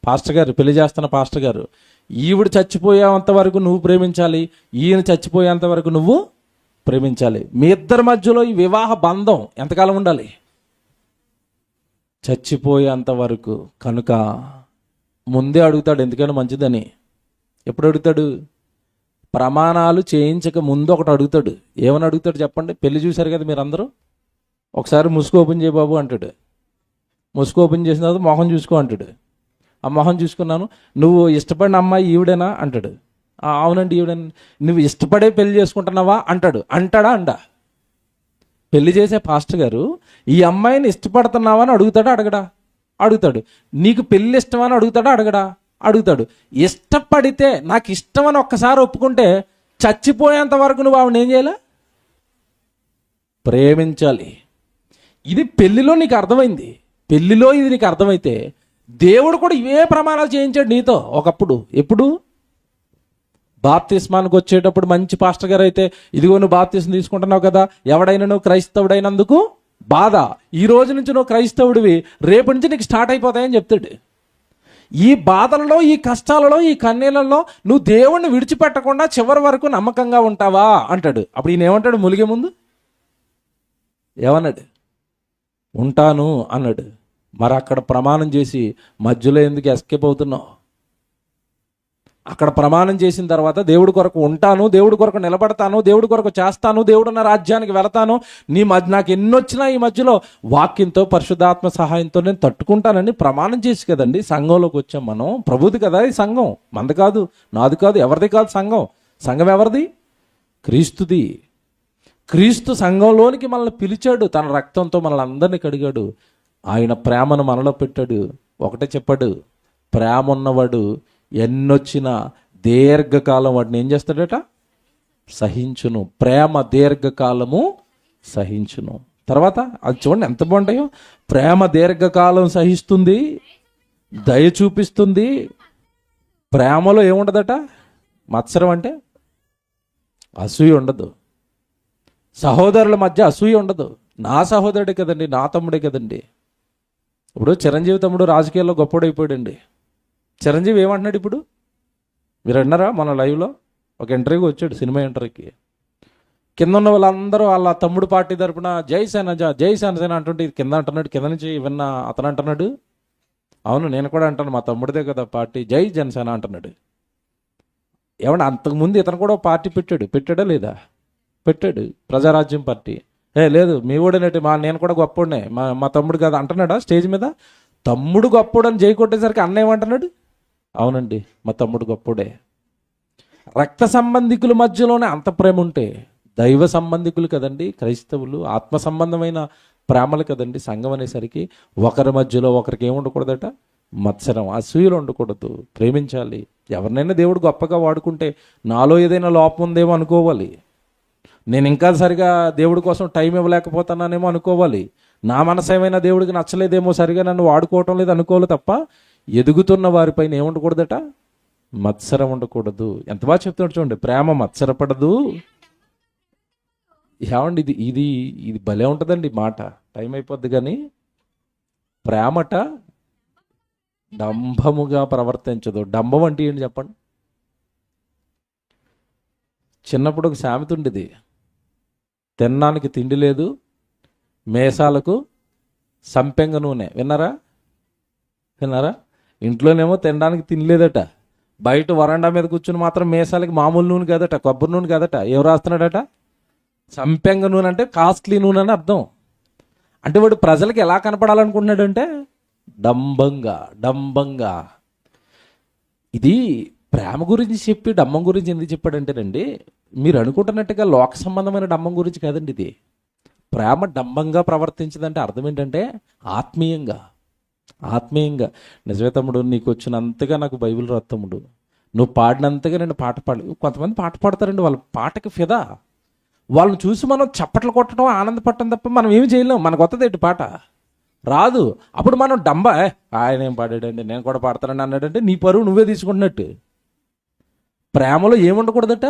పాస్టర్ గారు, పెళ్లి చేస్తున్న పాస్టర్ గారు, ఈవిడ చచ్చిపోయేంత వరకు నువ్వు ప్రేమించాలి, ఈయన చచ్చిపోయేంత వరకు నువ్వు ప్రేమించాలి. మీ ఇద్దరి మధ్యలో ఈ వివాహ బంధం ఎంతకాలం ఉండాలి? చచ్చిపోయేంత వరకు. కనుక ముందే అడుగుతాడు ఎందుకైనా మంచిదని. ఎప్పుడు అడుగుతాడు? ప్రమాణాలు చేయించక ముందు ఒకటి అడుగుతాడు. ఏమని అడుగుతాడు చెప్పండి? పెళ్లి చూశారు కదా మీరు అందరూ, ఒకసారి ముసుగు ఓపెన్ చేయ బాబు అంటాడు. ముసుగు ఓపెన్ చేసిన తర్వాత మొహం చూసుకో అంటాడు. ఆ మొహం చూసుకున్నాను, నువ్వు ఇష్టపడిన అమ్మాయి ఈవిడేనా అంటాడు. అవునండి ఈవిడని. నువ్వు ఇష్టపడే పెళ్లి చేసుకుంటున్నావా అంటాడు. అంటాడా? అండా? పెళ్లి చేసే పాస్టర్ గారు ఈ అమ్మాయిని ఇష్టపడుతున్నావా అని అడుగుతాడా? అడగడా? అడుగుతాడు. నీకు పెళ్లి ఇష్టమని అడుగుతాడా? అడగడా? అడుగుతాడు. ఇష్టపడితే నాకు ఇష్టమని ఒక్కసారి ఒప్పుకుంటే చచ్చిపోయేంత వరకు నువ్వు ఆవిడ ఏం చేయాలి? ప్రేమించాలి. ఇది పెళ్లిలో నీకు అర్థమైంది. పెళ్లిలో ఇది నీకు అర్థమైతే దేవుడు కూడా ఇవే ప్రమాణాలు చేయించాడు నీతో ఒకప్పుడు. ఎప్పుడు? బాప్తిస్మానికి వచ్చేటప్పుడు మంచి పాస్టర్ గారు అయితే, ఇదిగో నువ్వు బాప్తిస్మం తీసుకుంటున్నావు కదా, ఎవడైనా నువ్వు క్రైస్తవుడైనందుకు బాధ, ఈ రోజు నుంచి నువ్వు క్రైస్తవుడివి, రేపు నుంచి నీకు స్టార్ట్ అయిపోతాయని చెప్తాడు. ఈ బాధలలో, ఈ కష్టాలలో, ఈ కన్నీళ్ళలో నువ్వు దేవుణ్ణి విడిచిపెట్టకుండా చివరి వరకు నమ్మకంగా ఉంటావా అంటాడు. అప్పుడు ఈయన ఏమంటాడు? ములిగే ముందు ఏమన్నాడు? ఉంటాను అన్నాడు. మరి అక్కడ ప్రమాణం చేసి మధ్యలో ఎందుకు ఎస్కేప్ అవుతున్నావు? అక్కడ ప్రమాణం చేసిన తర్వాత దేవుడి కొరకు ఉంటాను, దేవుడి కొరకు నిలబడతాను, దేవుడి కొరకు చేస్తాను, దేవుడున్న రాజ్యానికి వెళతాను, నాకు ఎన్నొచ్చినా ఈ మధ్యలో వాక్యంతో పరిశుద్ధాత్మ సహాయంతో నేను తట్టుకుంటానని ప్రమాణం చేసి కదండి సంఘంలోకి వచ్చాం మనం. ప్రభుది కదా ఈ సంఘం, మంది కాదు, నాది కాదు, ఎవరిది కాదు సంఘం. సంఘం ఎవరిది? క్రీస్తుది. క్రీస్తు సంఘంలోనికి మనల్ని పిలిచాడు, తన రక్తంతో మనల్ని అందరినీ కడిగాడు, ఆయన ప్రేమను మనలో పెట్టాడు. ఒకటే చెప్పాడు, ప్రేమ ఉన్నవాడు ఎన్నొచ్చినా దీర్ఘకాలం వాటిని ఏం చేస్తాడట? సహించును. ప్రేమ దీర్ఘకాలము సహించును. తర్వాత అది చూడండి ఎంత బాగుంటాయో. ప్రేమ దీర్ఘకాలం సహిస్తుంది, దయ చూపిస్తుంది. ప్రేమలో ఏముండదట? మత్సరం అంటే అసూయ ఉండదు. సహోదరుల మధ్య అసూయ ఉండదు. నా సహోదరుడే కదండి, నా తమ్ముడే కదండి. ఇప్పుడు చిరంజీవి తమ్ముడు రాజకీయాల్లో గొప్పడైపోయాడండి. చిరంజీవి ఏమంటున్నాడు ఇప్పుడు? మీరు అన్నారా మన లైవ్లో? ఒక ఇంటర్వ్యూకి వచ్చాడు, సినిమా ఇంటర్వ్యూకి. కింద ఉన్న వాళ్ళందరూ వాళ్ళ తమ్ముడు పార్టీ తరపున జై సేనజ, జై సేన అంటుంటే ఇది కింద అంటున్నాడు. కింద నుంచి విన్న అతను అంటున్నాడు, అవును నేను కూడా అంటాను, మా తమ్ముడిదే కదా పార్టీ, జై జనసేన అంటున్నాడు. ఏమన్నా అంతకుముందు ఇతను కూడా పార్టీ పెట్టాడా లేదా? పెట్టాడు, ప్రజారాజ్యం పార్టీ. లేదు మీ ఊడనేటి, నేను కూడా గొప్పోడినే, మా తమ్ముడు కదా అంటున్నాడా స్టేజ్ మీద? తమ్ముడు గొప్పోడు అని జై కొట్టేసరికి అన్న ఏమంటున్నాడు? అవునండి మా తమ్ముడు గొప్పోడే. రక్త సంబంధికుల మధ్యలోనే అంత ప్రేమ ఉంటే దైవ సంబంధికులు కదండి క్రైస్తవులు, ఆత్మ సంబంధమైన ప్రేమలు కదండి సంఘం అనేసరికి. ఒకరి మధ్యలో ఒకరికి ఏముండకూడదట? మత్సరం, అసూయలు ఉండకూడదు. ప్రేమించాలి. ఎవరినైనా దేవుడు గొప్పగా వాడుకుంటే నాలో ఏదైనా లోపం ఉందేమో అనుకోవాలి. నేను ఇంకా సరిగా దేవుడి కోసం టైం ఇవ్వలేకపోతున్నానేమో అనుకోవాలి. నా మనసు ఏమైనా దేవుడికి నచ్చలేదేమో, సరిగా నన్ను వాడుకోవటం లేదు అనుకోవాలి తప్ప ఎదుగుతున్న వారిపైన ఏముండకూడదట? మత్సరం ఉండకూడదు. ఎంత బాగా చెప్తున్నాడు చూడండి, ప్రేమ మత్సరపడదు. ఏమండి ఇది ఇది ఇది భలే ఉంటుందండి మాట. టైం అయిపోద్ది కానీ ప్రేమట డంభముగా ప్రవర్తించదు. డంభం అంటే ఏంటి చెప్పండి? చిన్నప్పుడు ఒక సామెత ఉండేది, తినడానికి తిండి లేదు, మేసాలకు సంపెంగ నూనె. విన్నారా? ఇంట్లోనేమో తినడానికి తినలేదట, బయట వరండా మీద కూర్చుని మాత్రం మేసాలకి మామూలు నూనె కాదట, కొబ్బరి నూనె కాదట. ఏం రాస్తున్నాడట? సంపెంగ నూనె అంటే కాస్ట్లీ నూనె అని అర్థం. అంటే వాడు ప్రజలకు ఎలా కనపడాలనుకుంటున్నాడంటే డంబంగా. ఇది ప్రేమ గురించి చెప్పి డంబం గురించి ఎందుకు చెప్పాడంటేనండి, మీరు అనుకుంటున్నట్టుగా లోక సంబంధమైన డంబం గురించి కాదండి ఇది. ప్రేమ డంబంగా ప్రవర్తించదంటే అర్థం ఏంటంటే ఆత్మీయంగా. నిజమే తమ్ముడు, నీకు వచ్చినంతగా నాకు బైబిల్ రాదు తమ్ముడు, నువ్వు పాడినంతగా నేను పాట పాడలేదు. కొంతమంది పాట పాడతారండి, వాళ్ళ పాటకి ఫిదా. వాళ్ళని చూసి మనం చప్పట్లు కొట్టడం, ఆనందపడటం తప్ప మనం ఏమి చేయలేం. మనకు వస్తుంది ఏంటి పాట? రాదు. అప్పుడు మనం ఆయన ఏం పాడాడండి నేను కూడా పాడతానని అన్నాడంటే నీ పరువు నువ్వే తీసుకుంటున్నట్టు. ప్రేమలో ఏముండకూడదట?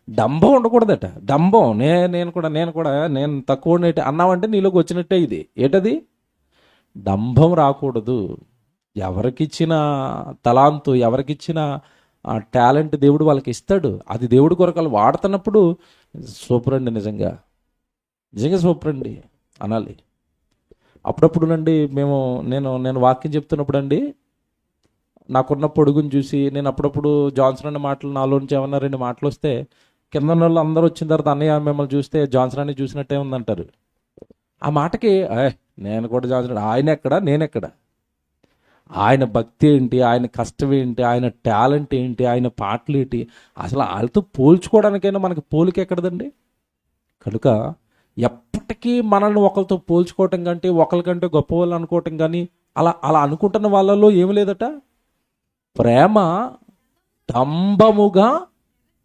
డంబం ఉండకూడదట. డంబం నేను తక్కువ అన్నావంటే నీలోకి వచ్చినట్టే. ఇది ఏటది? డంబం రాకూడదు. ఎవరికిచ్చిన తలాంతు, ఎవరికిచ్చిన ఆ టాలెంట్ దేవుడు వాళ్ళకి ఇస్తాడు. అది దేవుడి కొరకు వాళ్ళు వాడుతున్నప్పుడు సూపర్ అండి, నిజంగా నిజంగా సూపర్ అండి అనాలి. అప్పుడప్పుడు అండి నేను వాక్యం చెప్తున్నప్పుడు అండి, నాకున్న పొడుగుని చూసి నేను అప్పుడప్పుడు జాన్సన్ అనే మాటలు నాలో నుంచి ఏమన్నా 2 మాటలు వస్తే కింద ఉన్న వాళ్ళు అందరూ వచ్చిన తర్వాత అన్నయ్య మిమ్మల్ని చూస్తే జాన్సన్ అని చూసినట్టే ఉందంటారు. ఆ మాటకి నేను కూడా జాన్సన్, ఆయన ఎక్కడ నేనెక్కడ, ఆయన భక్తి ఏంటి, ఆయన కష్టం ఏంటి, ఆయన టాలెంట్ ఏంటి, ఆయన పాటలు ఏంటి, అసలు వాళ్ళతో పోల్చుకోవడానికైనా మనకి పోలిక ఎక్కడదండి. కనుక ఎప్పటికీ మనల్ని ఒకరితో పోల్చుకోవటం కంటే ఒకరికంటే గొప్ప వాళ్ళు అనుకోవటం కానీ అలా అలా అనుకుంటున్న వాళ్ళలో ఏమి లేదట. ప్రేమ డంబముగా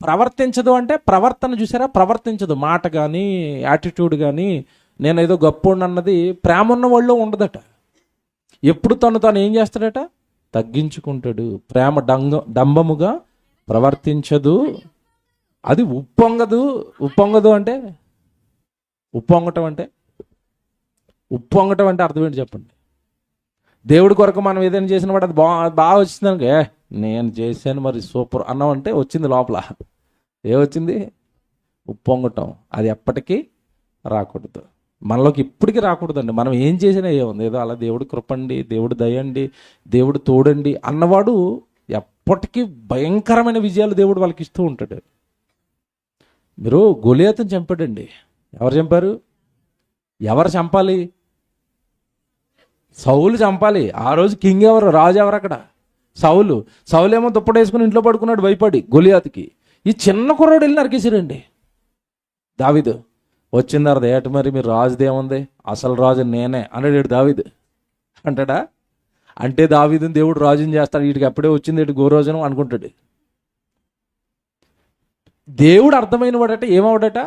ప్రవర్తించదు. అంటే ప్రవర్తన చూసారా, ప్రవర్తించదు. మాట కానీ యాటిట్యూడ్ కానీ నేను ఏదో గొప్ప అన్నది ప్రేమ ఉన్న వాళ్ళు ఉండదట. ఎప్పుడు తను ఏం చేస్తాడట, తగ్గించుకుంటాడు. ప్రేమ డంబముగా ప్రవర్తించదు, అది ఉప్పొంగదు. ఉప్పొంగదు అంటే ఉప్పొంగటం అంటే అర్థం ఏంటి చెప్పండి. దేవుడి కొరకు మనం ఏదైనా చేసిన వాడు అది బాగా వచ్చింది, నేను చేశాను మరి సూపర్ అన్నామంటే వచ్చింది లోపల ఏమొచ్చింది, ఉప్పొంగటం. అది ఎప్పటికీ రాకూడదు, మనలోకి ఇప్పటికీ రాకూడదండి. మనం ఏం చేసినా ఏముంది, ఏదో అలా దేవుడి కృపండి, దేవుడు దయండి, దేవుడు తోడండి అన్నవాడు ఎప్పటికీ భయంకరమైన విజయాలు దేవుడు వాళ్ళకి ఇస్తూ ఉంటాడు. మీరు గొలియాతుని చంపాడండి. ఎవరు చంపారు? ఎవరు చంపాలి? సౌలు చంపాలి. ఆ రోజు కింగ్ ఎవరు, రాజు ఎవరు అక్కడ? సౌలు. సౌలేమో దుప్పటేసుకుని ఇంట్లో పడుకున్నాడు భయపడి గొలియాతుకి. ఈ చిన్న కుర్రోడు వెళ్ళి నరికేసాడండి. దావీదు వచ్చిన తర్వాత ఏట మరి మీరు రాజుదేముంది, అసలు రాజు నేనే అన్నాడు దావీదు. అంటాడా? అంటే దావీదుని దేవుడు రాజుని చేస్తాడు, వీటికి అప్పుడే వచ్చింది ఇటు గోరోజనం అనుకుంటాడు. దేవుడు అర్థమైన వాడట ఏమవుడట,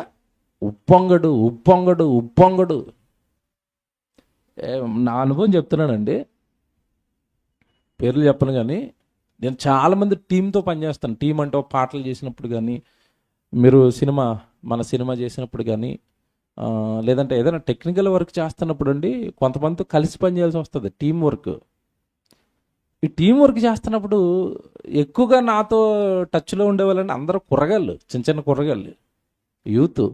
ఉప్పొంగడు ఉప్పొంగడు ఉప్పొంగడు. నా అనుభవం చెప్తున్నానండి, పేర్లు చెప్పను కానీ నేను చాలామంది టీంతో పనిచేస్తాను. టీం అంటే పాటలు చేసినప్పుడు కానీ, మీరు మన సినిమా చేసినప్పుడు కానీ, లేదంటే ఏదైనా టెక్నికల్ వర్క్ చేస్తున్నప్పుడు అండి కొంతమందితో కలిసి పనిచేయాల్సి వస్తుంది, టీం వర్క్. ఈ టీం వర్క్ చేస్తున్నప్పుడు ఎక్కువగా నాతో టచ్లో ఉండేవాళ్ళండి అందరూ కుర్రగాళ్ళు, చిన్న చిన్న కుర్రగాళ్ళు, యూత్.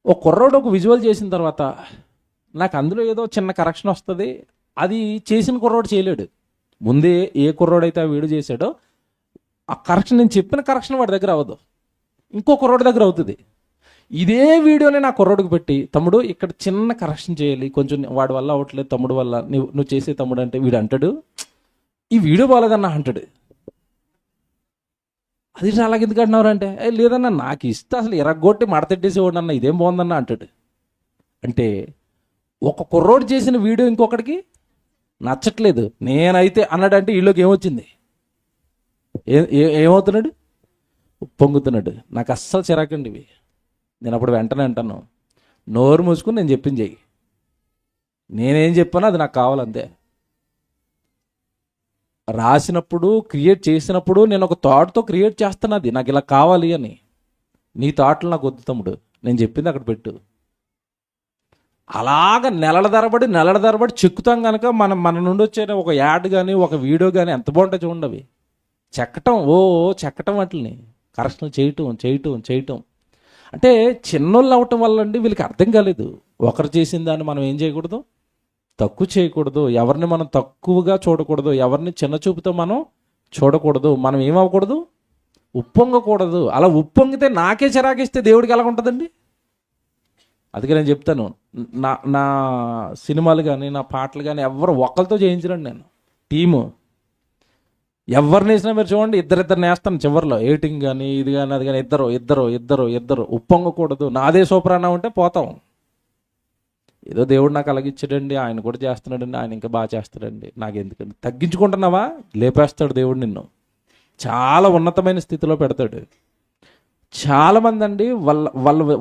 ఒక కుర్రోడు ఒక విజువల్ చేసిన తర్వాత నాకు అందులో ఏదో చిన్న కరెక్షన్ వస్తుంది. అది చేసిన కుర్రోడు చేయలేడు. ముందే ఏ కుర్రోడైతే ఆ వీడియో చేశాడో ఆ కరెక్షన్, నేను చెప్పిన కరెక్షన్ వాడి దగ్గర అవ్వదు, ఇంకో కుర్రోడి దగ్గర అవుతుంది. ఇదే వీడియోని నా కుర్రోడికి పెట్టి, తమ్ముడు ఇక్కడ చిన్న కరెక్షన్ చేయాలి, కొంచెం వాడి వల్ల అవ్వట్లేదు, తమ్ముడు వల్ల నువ్వు చేసే తమ్ముడు అంటే వీడు అంటాడు, ఈ వీడియో బాగాలేదన్నా అంటాడు. అది అలాగ ఎందుకు అంటున్నారు అంటే, లేదన్నా నాకు ఇస్తే అసలు ఎరగొట్టి మడతెట్టేసేవాడు అన్న, ఇదేం బాగుందన్న అంటాడు. అంటే ఒక కుర్రోడు చేసిన వీడియో ఇంకొకటికి నచ్చట్లేదు, నేనైతే అన్నాడంటే వీళ్ళకి ఏమొచ్చింది, ఏమవుతున్నాడు, పొంగుతున్నాడు. నాకు అస్సలు చిరాకండి ఇవి. నేను అప్పుడు వెంటనే అంటాను, నోరు మూసుకుని నేను చెప్పింది చెయ్యి, నేనేం చెప్పానో అది నాకు కావాలంతే. రాసినప్పుడు క్రియేట్ చేసినప్పుడు నేను ఒక థాట్తో క్రియేట్ చేస్తున్నది, నాకు ఇలా కావాలి అని. నీ థాట్లు నాకు వద్దు తమ్ముడు, నేను చెప్పింది అక్కడ పెట్టు. అలాగ నెలల తరబడి చెక్కుతాం కనుక మన నుండి వచ్చే ఒక యాడ్ కానీ ఒక వీడియో కానీ ఎంత బాగుంటాయి చూడండి. అవి చెక్కటం వాటిని కరెక్షన్లు చేయటం అంటే చిన్నోళ్ళు అవ్వటం వల్ల అండి వీళ్ళకి అర్థం కాలేదు. ఒకరు చేసిన దాన్ని మనం ఏం చేయకూడదు, తక్కువ చేయకూడదు, ఎవరిని మనం తక్కువగా చూడకూడదు, ఎవరిని చిన్న చూపుతో మనం చూడకూడదు, మనం ఏమవ్వకూడదు, ఉప్పొంగకూడదు. అలా ఉప్పొంగితే నాకే చిరాకిస్తే దేవుడికి ఎలా ఉంటుందండి? అందుకే నేను చెప్తాను, నా సినిమాలు కానీ నా పాటలు కానీ ఎవరు ఒకరితో చేయించరండి. నేను టీము ఎవరిని వేసినా మీరు చూడండి, ఇద్దరు నేస్తాను చివరిలో, ఎయిటింగ్ కానీ ఇది కానీ అది కానీ, ఇద్దరు ఉప్పొంగకూడదు. నాదే సూపర్ అన్నా ఉంటే పోతాం. ఏదో దేవుడు నాకు అలాగిచ్చాడండి, ఆయన కూడా చేస్తున్నాడండి, ఆయన ఇంకా బాగా చేస్తాడండి, నాకు ఎందుకండి. తగ్గించుకుంటున్నావా, లేపేస్తాడు దేవుడు నిన్ను, చాలా ఉన్నతమైన స్థితిలో పెడతాడు. చాలామంది అండి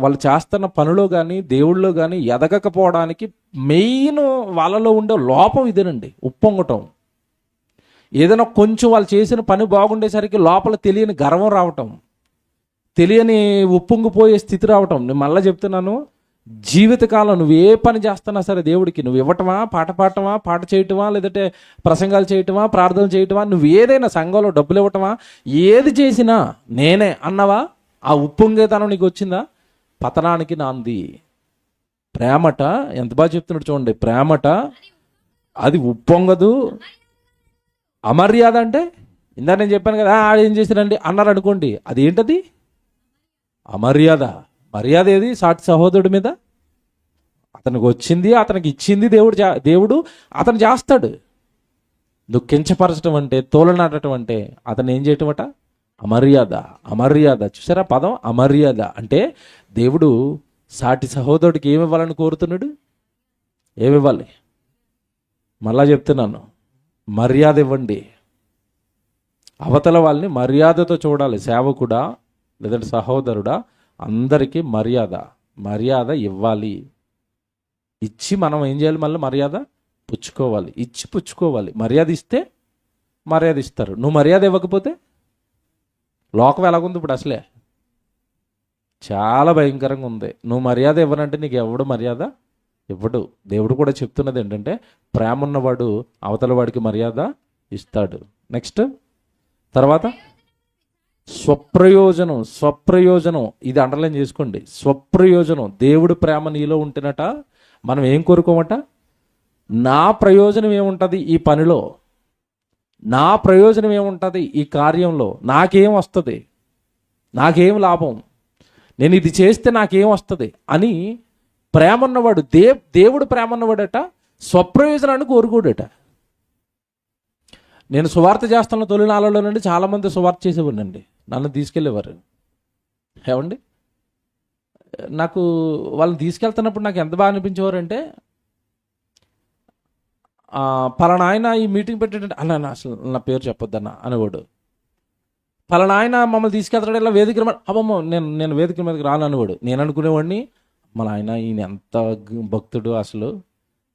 వాళ్ళు చేస్తున్న పనిలో కానీ దేవుళ్ళలో కానీ ఎదగకపోవడానికి మెయిన్ వాళ్ళలో ఉండే లోపం ఇదేనండి, ఉప్పొంగటం. ఏదైనా కొంచెం వాళ్ళు చేసిన పని బాగుండేసరికి లోపల తెలియని గర్వం రావటం, తెలియని ఉప్పొంగిపోయే స్థితి రావటం. నేను మళ్ళీ చెప్తున్నాను, జీవితకాలం నువ్వు ఏ పని చేస్తున్నా సరే దేవుడికి నువ్వు ఇవ్వటమా, పాట పాడటమా, పాట చేయటమా, లేదంటే ప్రసంగాలు చేయటమా, ప్రార్థన చేయటమా, నువ్వు ఏదైనా సంఘంలో డబ్బులు ఇవ్వటమా, ఏది చేసినా నేనే అన్నవా, ఆ ఉప్పొంగేతనం నీకు వచ్చిందా? పతనానికి నాంది. ప్రేమట ఎంత బాగా చెప్తున్నాడు చూడండి. ప్రేమట అది ఉప్పొంగదు, అమర్యాద అంటే ఇందా నేను చెప్పాను కదా, ఆడేం చేశారండి అన్నారు అనుకోండి, అదేంటది? అమర్యాద. మర్యాద ఏది సాటి సహోదరుడి మీద? అతనికి వచ్చింది, అతనికి ఇచ్చింది దేవుడు అతను చేస్తాడు. నువ్వు కించపరచడం అంటే, తోలనాడటం అంటే అతను ఏం చేయటం అట? అమర్యాద. అమర్యాద. చూసారా పదం? అమర్యాద అంటే దేవుడు సాటి సహోదరుడికి ఏమి ఇవ్వాలని కోరుతున్నాడు? ఏమివ్వాలి? మళ్ళా చెప్తున్నాను, మర్యాద ఇవ్వండి. అవతల వాళ్ళని మర్యాదతో చూడాలి. సేవకుడా లేదంటే సహోదరుడా, అందరికీ మర్యాద ఇవ్వాలి. ఇచ్చి మనం ఏం చేయాలి? మళ్ళీ మర్యాద పుచ్చుకోవాలి. ఇచ్చి పుచ్చుకోవాలి. మర్యాద ఇస్తే మర్యాద ఇస్తారు. నువ్వు మర్యాద ఇవ్వకపోతే లోకం ఎలాగుంది ఇప్పుడు? అసలే చాలా భయంకరంగా ఉంది. నువ్వు మర్యాద ఇవ్వనంటే నీకు ఎవడు మర్యాద ఇవ్వడు. దేవుడు కూడా చెప్తున్నది ఏంటంటే, ప్రేమ ఉన్నవాడు అవతల వాడికి మర్యాద ఇస్తాడు. నెక్స్ట్ తర్వాత స్వప్రయోజనం ఇది అండర్లైన్ చేసుకోండి. స్వప్రయోజనం. దేవుడు ప్రేమ నీలో ఉంటేనట మనం ఏం కోరుకోమట? నా ప్రయోజనం ఏముంటుంది ఈ పనిలో, నా ప్రయోజనం ఏముంటుంది ఈ కార్యంలో, నాకేం వస్తుంది, నాకేం లాభం, నేను ఇది చేస్తే నాకేం వస్తుంది అని ప్రేమ ఉన్నవాడు, దేవుడు ప్రేమ ఉన్నవాడట స్వప్రయోజనాన్ని కోరుకోడట. నేను సువార్త చేస్తున్న తొలినాళ్ళలో నుండి చాలామంది సువార్త చేసేవాడినండి. నన్ను తీసుకెళ్ళేవారు. ఏమండి, నాకు వాళ్ళని తీసుకెళ్తున్నప్పుడు నాకు ఎంత బాగా అనిపించేవారంటే, పలానా ఆయన ఈ మీటింగ్ పెట్టేటంటే అన్న అసలు నా పేరు చెప్పొద్దన్న అనేవాడు. పలానా ఆయన మమ్మల్ని తీసుకెళ్తాడు ఇలా వేదిక అమ్మమ్మ నేను వేదిక మీదకి రాను అనేవాడు. నేను అనుకునేవాడిని, మన ఆయన ఈయన ఎంత భక్తుడు, అసలు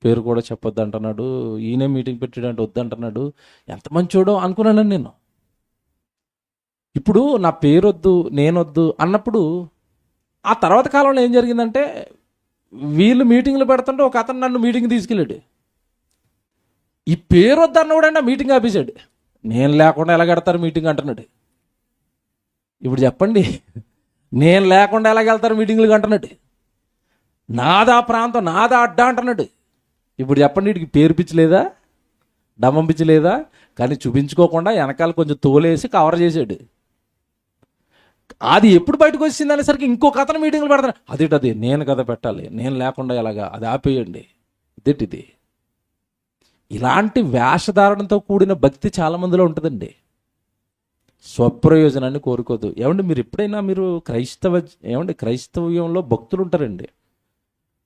పేరు కూడా చెప్పొద్దు అంటున్నాడు, ఈయనే మీటింగ్ పెట్టాడంటే వద్దంటున్నాడు, ఎంత మంచోడో అనుకున్నాను నేను. ఇప్పుడు నా పేరు వద్దు, నేనొద్దు అన్నప్పుడు ఆ తర్వాత కాలంలో ఏం జరిగిందంటే, వీళ్ళు మీటింగ్లు పెడుతుంటే ఒక అతను నన్ను మీటింగ్ తీసుకెళ్ళాడు. ఈ పేరు వద్దు అన్నవాడండి ఆ మీటింగ్ ఆపేశాడు. నేను లేకుండా ఎలా కడతారు మీటింగ్ అంటున్నాడు. ఇప్పుడు చెప్పండి, నేను లేకుండా ఎలాగెళ్తారు మీటింగ్లు అంటున్నాడు. నాదా ప్రాంతం, నాదా అడ్డా అంటున్నాడు. ఇప్పుడు చెప్పండి, వీడికి పేరు పిచ్చి లేదా, డమ్మం పిచ్చి లేదా? కానీ చూపించుకోకుండా వెనకాల కొంచెం తోలేసి కవర్ చేశాడు. అది ఎప్పుడు బయటకు వచ్చింది అనేసరికి ఇంకొక అతను మీటింగ్లు పెడతాను. అదేంటది, నేను కదా పెట్టాలి, నేను లేకుండా ఎలాగా, అది ఆపేయండి. ఇదేంటిది? ఇలాంటి వేషధారణతో కూడిన భక్తి చాలామందిలో ఉంటుందండి. స్వప్రయోజనాన్ని కోరుకోదు. ఏమండి, మీరు ఎప్పుడైనా మీరు క్రైస్తవ్యంలో భక్తులు ఉంటారండి.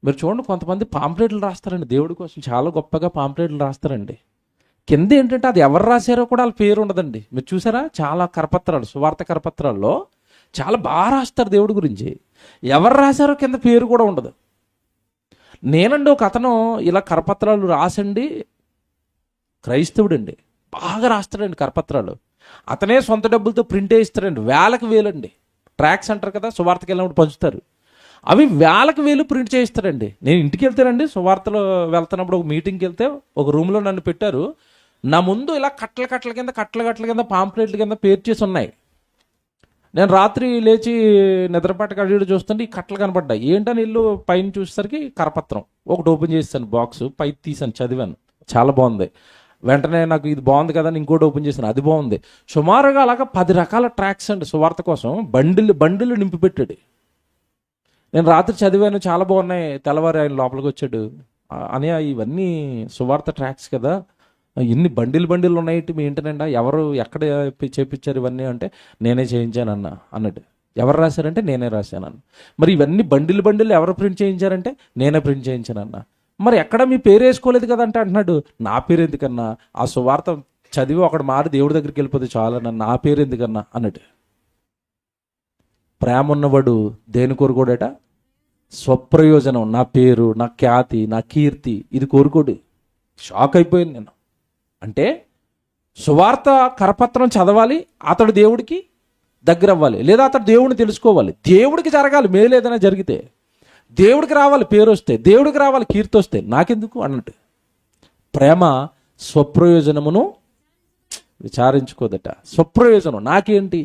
మీరు చూడండి, కొంతమంది పాంప్లెట్లు రాస్తారండి దేవుడి కోసం, చాలా గొప్పగా పాంప్లెట్లు రాస్తారండి. కింద ఏంటంటే అది ఎవరు రాశారో కూడా వాళ్ళ పేరు ఉండదండి. మీరు చూసారా, చాలా కరపత్రాలు, సువార్త కరపత్రాల్లో చాలా బాగా రాస్తారు దేవుడి గురించి. ఎవరు రాశారో కింద పేరు కూడా ఉండదు. నేనండి ఒక అతను ఇలా కరపత్రాలు రాసండి, క్రైస్తవుడండి, బాగా రాస్తాడండి కరపత్రాలు. అతనే సొంత డబ్బులతో ప్రింట్ వేయిస్తారండి, వేలకు వేలండి. ట్రాక్స్ అంటారు కదా, సువార్తకి వెళ్ళినప్పుడు పంచుతారు, అవి వేలకు వేలు ప్రింట్ చేయిస్తారండి. నేను ఇంటికి వెళ్తానండి, సువార్తలో వెళ్తున్నప్పుడు ఒక మీటింగ్కి వెళ్తే ఒక రూమ్లో నన్ను పెట్టారు. నా ముందు ఇలా కట్టల కింద పాంప్లెట్ల కింద పేరు చేసి ఉన్నాయి. నేను రాత్రి లేచి నిద్రపాటి అడిగి చూస్తుంటే ఈ కట్టలు కనపడ్డాయి. ఏంటని ఇల్లు పైన చూసేసరికి కరపత్రం ఒకటి ఓపెన్ చేస్తాను, బాక్స్ పై తీసాను, చదివాను, చాలా బాగుంది. వెంటనే నాకు ఇది బాగుంది కదా అని ఇంకోటి ఓపెన్ చేశాను, అది బాగుంది. సుమారుగా అలాగా 10 రకాల ట్రాక్స్ అండి సువార్త కోసం బండిలు నింపి పెట్టాడు. నేను రాత్రి చదివాను, చాలా బాగున్నాయి. తెల్లవారు ఆయన లోపలికి వచ్చాడు, అని ఇవన్నీ సువార్త ట్రాక్స్ కదా, ఇన్ని బండిలు ఉన్నాయి మీ ఇంటనండి, ఎవరు ఎక్కడ చేపించారు ఇవన్నీ అంటే నేనే చేయించాను అన్నట్టు. ఎవరు రాశారంటే నేనే రాశాను అన్న. మరి ఇవన్నీ బండిలు ఎవరు ప్రింట్ చేయించారంటే నేనే ప్రింట్ చేయించానన్న. మరి ఎక్కడ మీ పేరు వేసుకోలేదు కదా అంటే అంటున్నాడు, నా పేరు ఎందుకన్నా, ఆ సువార్త చదివి ఒకడు మారి దేవుడి దగ్గరికి వెళ్ళిపోతే చాలన్నా, నా పేరు ఎందుకన్నా అన్నట్టు. ప్రేమ ఉన్నవాడు దేని కోరుకోడట? స్వప్రయోజనం, నా పేరు, నా ఖ్యాతి, నా కీర్తి, ఇది కోరుకోడు. షాక్ అయిపోయింది నేను. అంటే సువార్త కరపత్రం చదవాలి, అతడు దేవుడికి దగ్గర అవ్వాలి, లేదా అతడు దేవుడిని తెలుసుకోవాలి, దేవుడికి జరగాలి మేలు ఏదైనా జరిగితే. దేవుడికి రావాలి పేరు వస్తే, దేవుడికి రావాలి కీర్తి వస్తే, నాకెందుకు అన్నట్టు. ప్రేమ స్వప్రయోజనమును విచారించుకోదట. స్వప్రయోజనం నాకేంటి,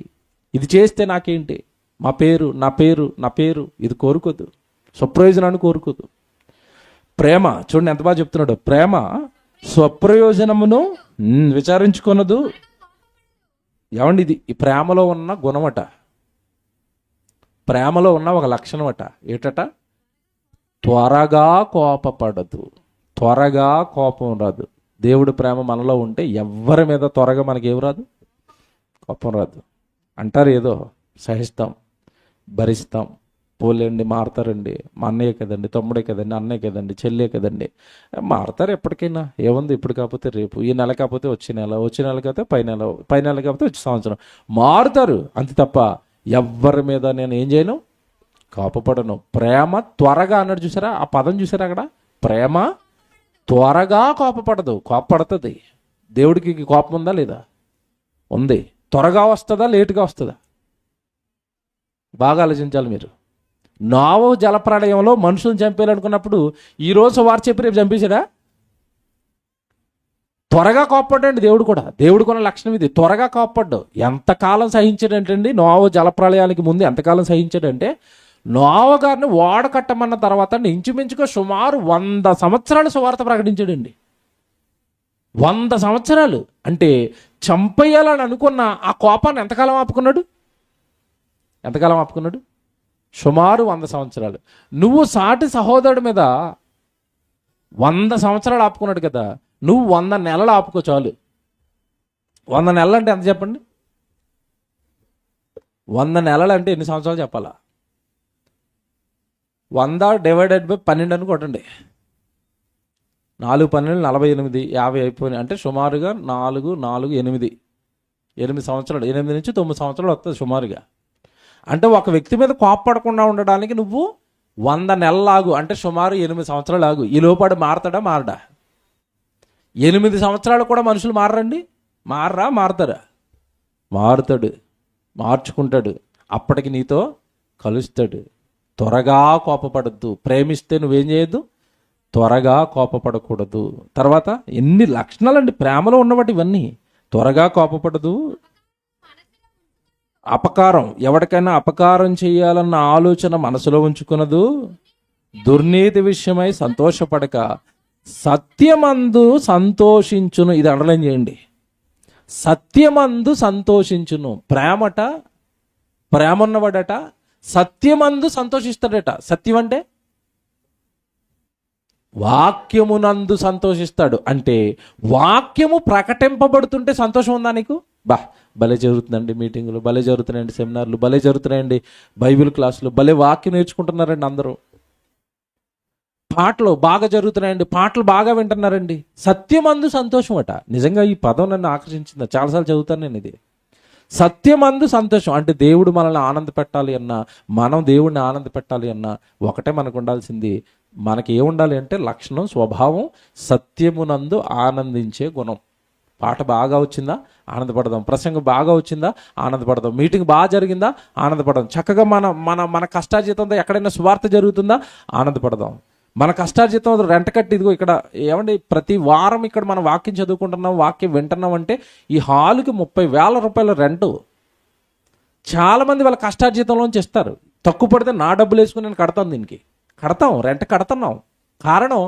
ఇది చేస్తే నాకేంటి, మా పేరు, నా పేరు ఇది కోరుకోదు, స్వప్రయోజనాన్ని కోరుకోదు. ప్రేమ చూడండి ఎంత బాగా చెప్తున్నాడు, ప్రేమ స్వప్రయోజనమును విచారించుకొనదు. ఏమండి ఇది ఈ ప్రేమలో ఉన్న గుణమట, ప్రేమలో ఉన్న ఒక లక్షణం అట. ఏటట? త్వరగా కోపపడదు. త్వరగా కోపం రాదు. దేవుడి ప్రేమ మనలో ఉంటే ఎవ్వరి మీద త్వరగా మనకేం రాదు, కోపం రాదు. అంటారు ఏదో సహిస్తాం, భరిస్తాం, పోలేండి మారతారండి, మా అన్నయ్య కదండి, తమ్ముడే కదండి, అన్నయ్య కదండి, చెల్లె కదండి, మారతారు ఎప్పటికైనా, ఏముంది ఇప్పుడు కాకపోతే రేపు, ఈ నెల కాకపోతే వచ్చే నెల, వచ్చే నెల కాకపోతే పై నెల కాకపోతే వచ్చే సంవత్సరం, మారుతారు అంతే తప్ప ఎవ్వరి మీద నేను ఏం చేయను, కోపపడను. ప్రేమ త్వరగా అన్నాడు చూసారా, ఆ పదం చూసారా అక్కడ, ప్రేమ త్వరగా కోపపడదు, కోపపడుతుంది. దేవుడికి కోపం ఉందా లేదా? ఉంది. త్వరగా వస్తుందా లేటుగా వస్తుందా? బాగా ఆలోచించాలి మీరు. నోవహు జలప్రళయంలో మనుషులను చంపేయాలనుకున్నప్పుడు ఈరోజు వారు చెప్పి రేపు చంపేశాడా? త్వరగా కోప్పడ్డండి దేవుడు కూడా. దేవుడు కొన్న లక్షణం ఇది, త్వరగా కోప్పడ్డు. ఎంతకాలం సహించాడంటండి నోవహు జలప్రళయానికి ముందు ఎంతకాలం సహించాడంటే, నోవహు గారిని ఓడ కట్టమన్న తర్వాత ఇంచుమించుగా సుమారు 100 సంవత్సరాలు సువార్త ప్రకటించాడండి. 100 సంవత్సరాలు అంటే చంపేయాలని అనుకున్న ఆ కోపాన్ని ఎంతకాలం ఆపుకున్నాడు? ఎంతకాలం ఆపుకున్నాడు? సుమారు 100 సంవత్సరాలు. నువ్వు సాటి సహోదరుడి మీద 100 సంవత్సరాలు ఆపుకున్నాడు కదా, నువ్వు 100 నెలలు ఆపుకో చాలు. 100 నెలలు అంటే ఎంత చెప్పండి? 100 నెలలు అంటే ఎన్ని సంవత్సరాలు చెప్పాలా? 100 డివైడెడ్ బై 12 అని కొట్టండి. 4 12 48, 50 అయిపోయినాయి అంటే సుమారుగా 4 4 8 సంవత్సరాలు, 8 నుంచి 9 సంవత్సరాలు వస్తుంది సుమారుగా. అంటే ఒక వ్యక్తి మీద కోప్పడకుండా ఉండడానికి నువ్వు 100 నెలలు ఆగు అంటే సుమారు 8 సంవత్సరాలు ఆగు. ఈ లోపాడు మారతాడా మారడా? 8 సంవత్సరాలు కూడా మనుషులు మారరండి? మారతారా? మారుతాడు, మార్చుకుంటాడు, అప్పటికి నీతో కలుస్తాడు. త్వరగా కోపపడద్దు. ప్రేమిస్తే నువ్వేం చేయొద్దు, త్వరగా కోపపడకూడదు. తర్వాత ఎన్ని లక్షణాలండి ప్రేమలో ఉన్నవాటి ఇవన్నీ. త్వరగా కోపపడదు. అపకారం, ఎవరికైనా అపకారం చేయాలన్న ఆలోచన మనసులో ఉంచుకున్నదు. దుర్నీతి విషయమై సంతోషపడక సత్యమందు సంతోషించును. ఇది అండర్లైన్ చేయండి. సత్యమందు సంతోషించును. ప్రేమ ఉన్నవాడట సత్యమందు సంతోషిస్తాడట. సత్యం అంటే వాక్యమునందు సంతోషిస్తాడు. అంటే వాక్యము ప్రకటింపబడుతుంటే సంతోషం ఉందా నీకు? భలే జరుగుతుందండి మీటింగులు, భలే జరుగుతున్నాయండి సెమినార్లు, భలే జరుగుతున్నాయండి బైబిల్ క్లాసులు, భలే వాక్యం నేర్చుకుంటున్నారండి అందరూ. పాటలు బాగా జరుగుతున్నాయండి, పాటలు బాగా వింటున్నారండి. సత్యమందు సంతోషం అట. నిజంగా ఈ పదం నన్ను ఆకర్షించింది, చాలాసార్లు చదువుతాను నేను ఇది. సత్యమందు సంతోషం అంటే దేవుడు మనల్ని ఆనంద పెట్టాలి అన్నా, మనం దేవుడిని ఆనంద పెట్టాలి అన్నా ఒకటే మనకు ఉండాల్సింది. మనకి ఏముండాలి అంటే లక్షణం, స్వభావం, సత్యమునందు ఆనందించే గుణం. పాట బాగా వచ్చిందా ఆనందపడదాం, ప్రసంగం బాగా వచ్చిందా ఆనందపడదాం, మీటింగ్ బాగా జరిగిందా ఆనందపడదాం, చక్కగా మన కష్టార్జితంతో ఎక్కడైనా సువార్త జరుగుతుందా ఆనందపడదాం. మన కష్టార్జితం రెంట కట్టి ఇదిగో ఇక్కడ ఏమండి ప్రతి వారం ఇక్కడ మనం వాక్యం చదువుకుంటున్నాం, వాక్యం వింటున్నాం అంటే ఈ హాలుకి 30,000 రూపాయల రెంటు. చాలామంది వాళ్ళ కష్టార్జితంలోంచి ఇస్తారు. తక్కువ పడితే నా డబ్బులు వేసుకుని నేను కడతాను, దీనికి కడతాం, రెంట్ కడుతున్నాం. కారణం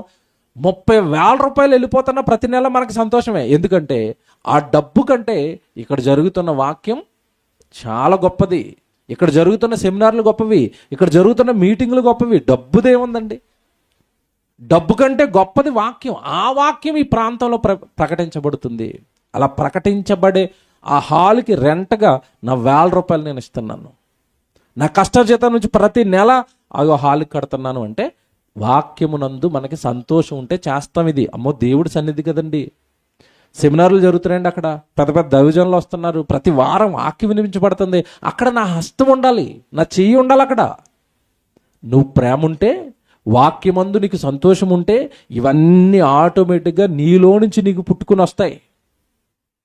30,000 రూపాయలు వెళ్ళిపోతున్న ప్రతి నెల మనకు సంతోషమే. ఎందుకంటే ఆ డబ్బు కంటే ఇక్కడ జరుగుతున్న వాక్యం చాలా గొప్పది, ఇక్కడ జరుగుతున్న సెమినార్లు గొప్పవి, ఇక్కడ జరుగుతున్న మీటింగులు గొప్పవి. డబ్బుదేముందండి? డబ్బు కంటే గొప్పది వాక్యం. ఆ వాక్యం ఈ ప్రాంతంలో ప్రకటించబడుతుంది. అలా ప్రకటించబడే ఆ హాల్కి రెంట్గా నా 1,000 రూపాయలు నేను ఇస్తున్నాను. నా కష్టజీతం నుంచి ప్రతి నెల అదో హాల్కి కడుతున్నాను అంటే వాక్యమునందు మనకి సంతోషం ఉంటే చేస్తాం. ఇది అమ్మో దేవుడి సన్నిధి కదండి. సెమినార్లు జరుగుతున్నాయండి, అక్కడ పెద్ద పెద్ద దైవజనులు వస్తున్నారు, ప్రతి వారం వాక్యం వినిపించబడుతుంది. అక్కడ నా హస్తం ఉండాలి, నా చెయ్యి ఉండాలి. అక్కడ నువ్వు ప్రేమ ఉంటే, వాక్యమందు నీకు సంతోషం ఉంటే ఇవన్నీ ఆటోమేటిక్గా నీలో నుంచి నీకు పుట్టుకుని వస్తాయి.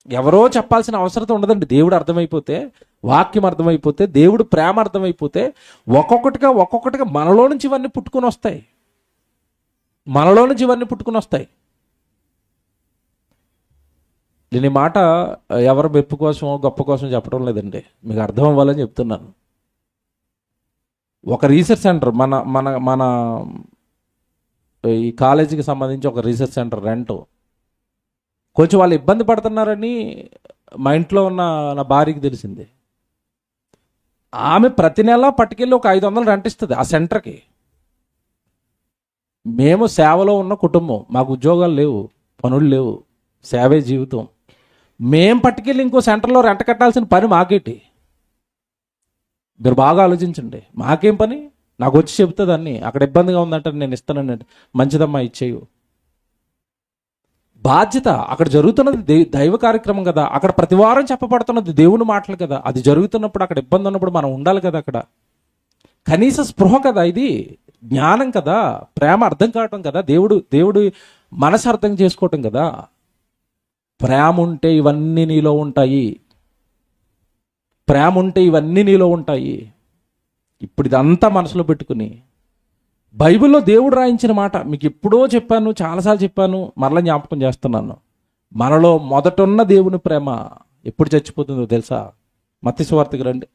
ఎవరో చెప్పాల్సిన అవసరం ఉండదండి. దేవుడు అర్థమైపోతే, వాక్యం అర్థమైపోతే, దేవుడు ప్రేమ అర్థమైపోతే ఒక్కొక్కటిగా మనలో నుంచి ఇవన్నీ పుట్టుకొని వస్తాయి. మనలో నుంచి ఇవన్నీ పుట్టుకొని వస్తాయి. నేను ఈ మాట ఎవరి మెప్పు కోసం గొప్ప కోసం చెప్పడం లేదండి, మీకు అర్థం అవ్వాలని చెప్తున్నాను. ఒక రీసెర్చ్ సెంటర్ మన మన మన ఈ కాలేజీకి సంబంధించి ఒక రీసెర్చ్ సెంటర్ రెంట్ కొంచెం వాళ్ళు ఇబ్బంది పడుతున్నారని మా ఇంట్లో ఉన్న నా భార్యకి తెలిసింది. ఆమె ప్రతి నెల పట్టుకెళ్ళి ఒక 500 రెంట్ ఇస్తుంది ఆ సెంటర్కి. మేము సేవలో ఉన్న కుటుంబం, మాకు ఉద్యోగాలు లేవు, పనులు లేవు, సేవే జీవితం. మేం పట్టుకెళ్ళి ఇంకో సెంటర్లో రెంట్ కట్టాల్సిన పని మాకేటి? మీరు బాగా ఆలోచించండి. మాకేం పని? నాకు వచ్చి చెప్తుంది అన్నీ. అక్కడ ఇబ్బందిగా ఉందంటే నేను ఇస్తానండి, మంచిదమ్మా ఇచ్చేయు. బాధ్యత. అక్కడ జరుగుతున్నది దైవ కార్యక్రమం కదా, అక్కడ ప్రతివారం చెప్పబడుతున్నది దేవుని మాటలు కదా. అది జరుగుతున్నప్పుడు, అక్కడ ఇబ్బంది ఉన్నప్పుడు మనం ఉండాలి కదా. అక్కడ కనీస స్పృహ కదా, ఇది జ్ఞానం కదా, ప్రేమ అర్థం కావటం కదా, దేవుడు మనసు అర్థం చేసుకోవటం కదా. ప్రేమ ఉంటే ఇవన్నీ నీలో ఉంటాయి. ప్రేమ ఉంటే ఇవన్నీ నీలో ఉంటాయి. ఇప్పుడు ఇదంతా మనసులో పెట్టుకుని, బైబిల్లో దేవుడు రాయించిన మాట మీకు ఎప్పుడో చెప్పాను, చాలాసార్లు చెప్పాను, మరలా జ్ఞాపకం చేస్తున్నాను. మనలో మొదటున్న దేవుని ప్రేమ ఎప్పుడు చచ్చిపోతుందో తెలుసా? మత్తయి సువార్తకి రండి.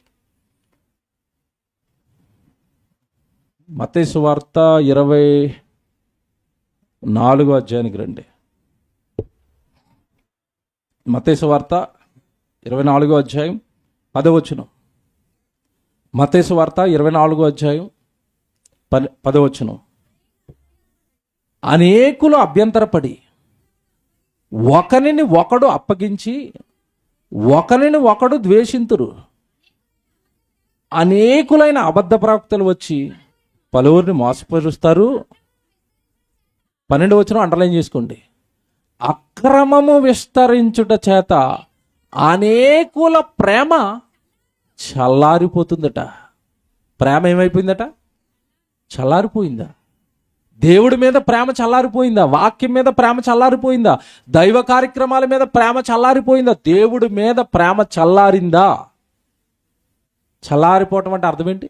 మత్తయి సువార్త 24వ అధ్యాయానికి రండి. మత్తయి సువార్త 24వ అధ్యాయం 10వ వచనం. మత్తయి సువార్త 24వ అధ్యాయం 10వ వచనం. అనేకులు అభ్యంతరపడి ఒకరిని ఒకడు అప్పగించి ఒకరిని ఒకడు ద్వేషింతురు. అనేకులైన అబద్ధ ప్రవక్తలు వచ్చి పలువురిని మోసపరుస్తారు. 12వ వచనం అండర్లైన్ చేసుకోండి. అక్రమము విస్తరించుట చేత అనేకుల ప్రేమ చల్లారిపోతుందట. ప్రేమ ఏమైపోయిందట? చల్లారిపోయిందా? దేవుడి మీద ప్రేమ చల్లారిపోయిందా? వాక్యం మీద ప్రేమ చల్లారిపోయిందా? దైవ కార్యక్రమాల మీద ప్రేమ చల్లారిపోయిందా? దేవుడి మీద ప్రేమ చల్లారిందా? చల్లారిపోవటం అంటే అర్థం ఏంటి?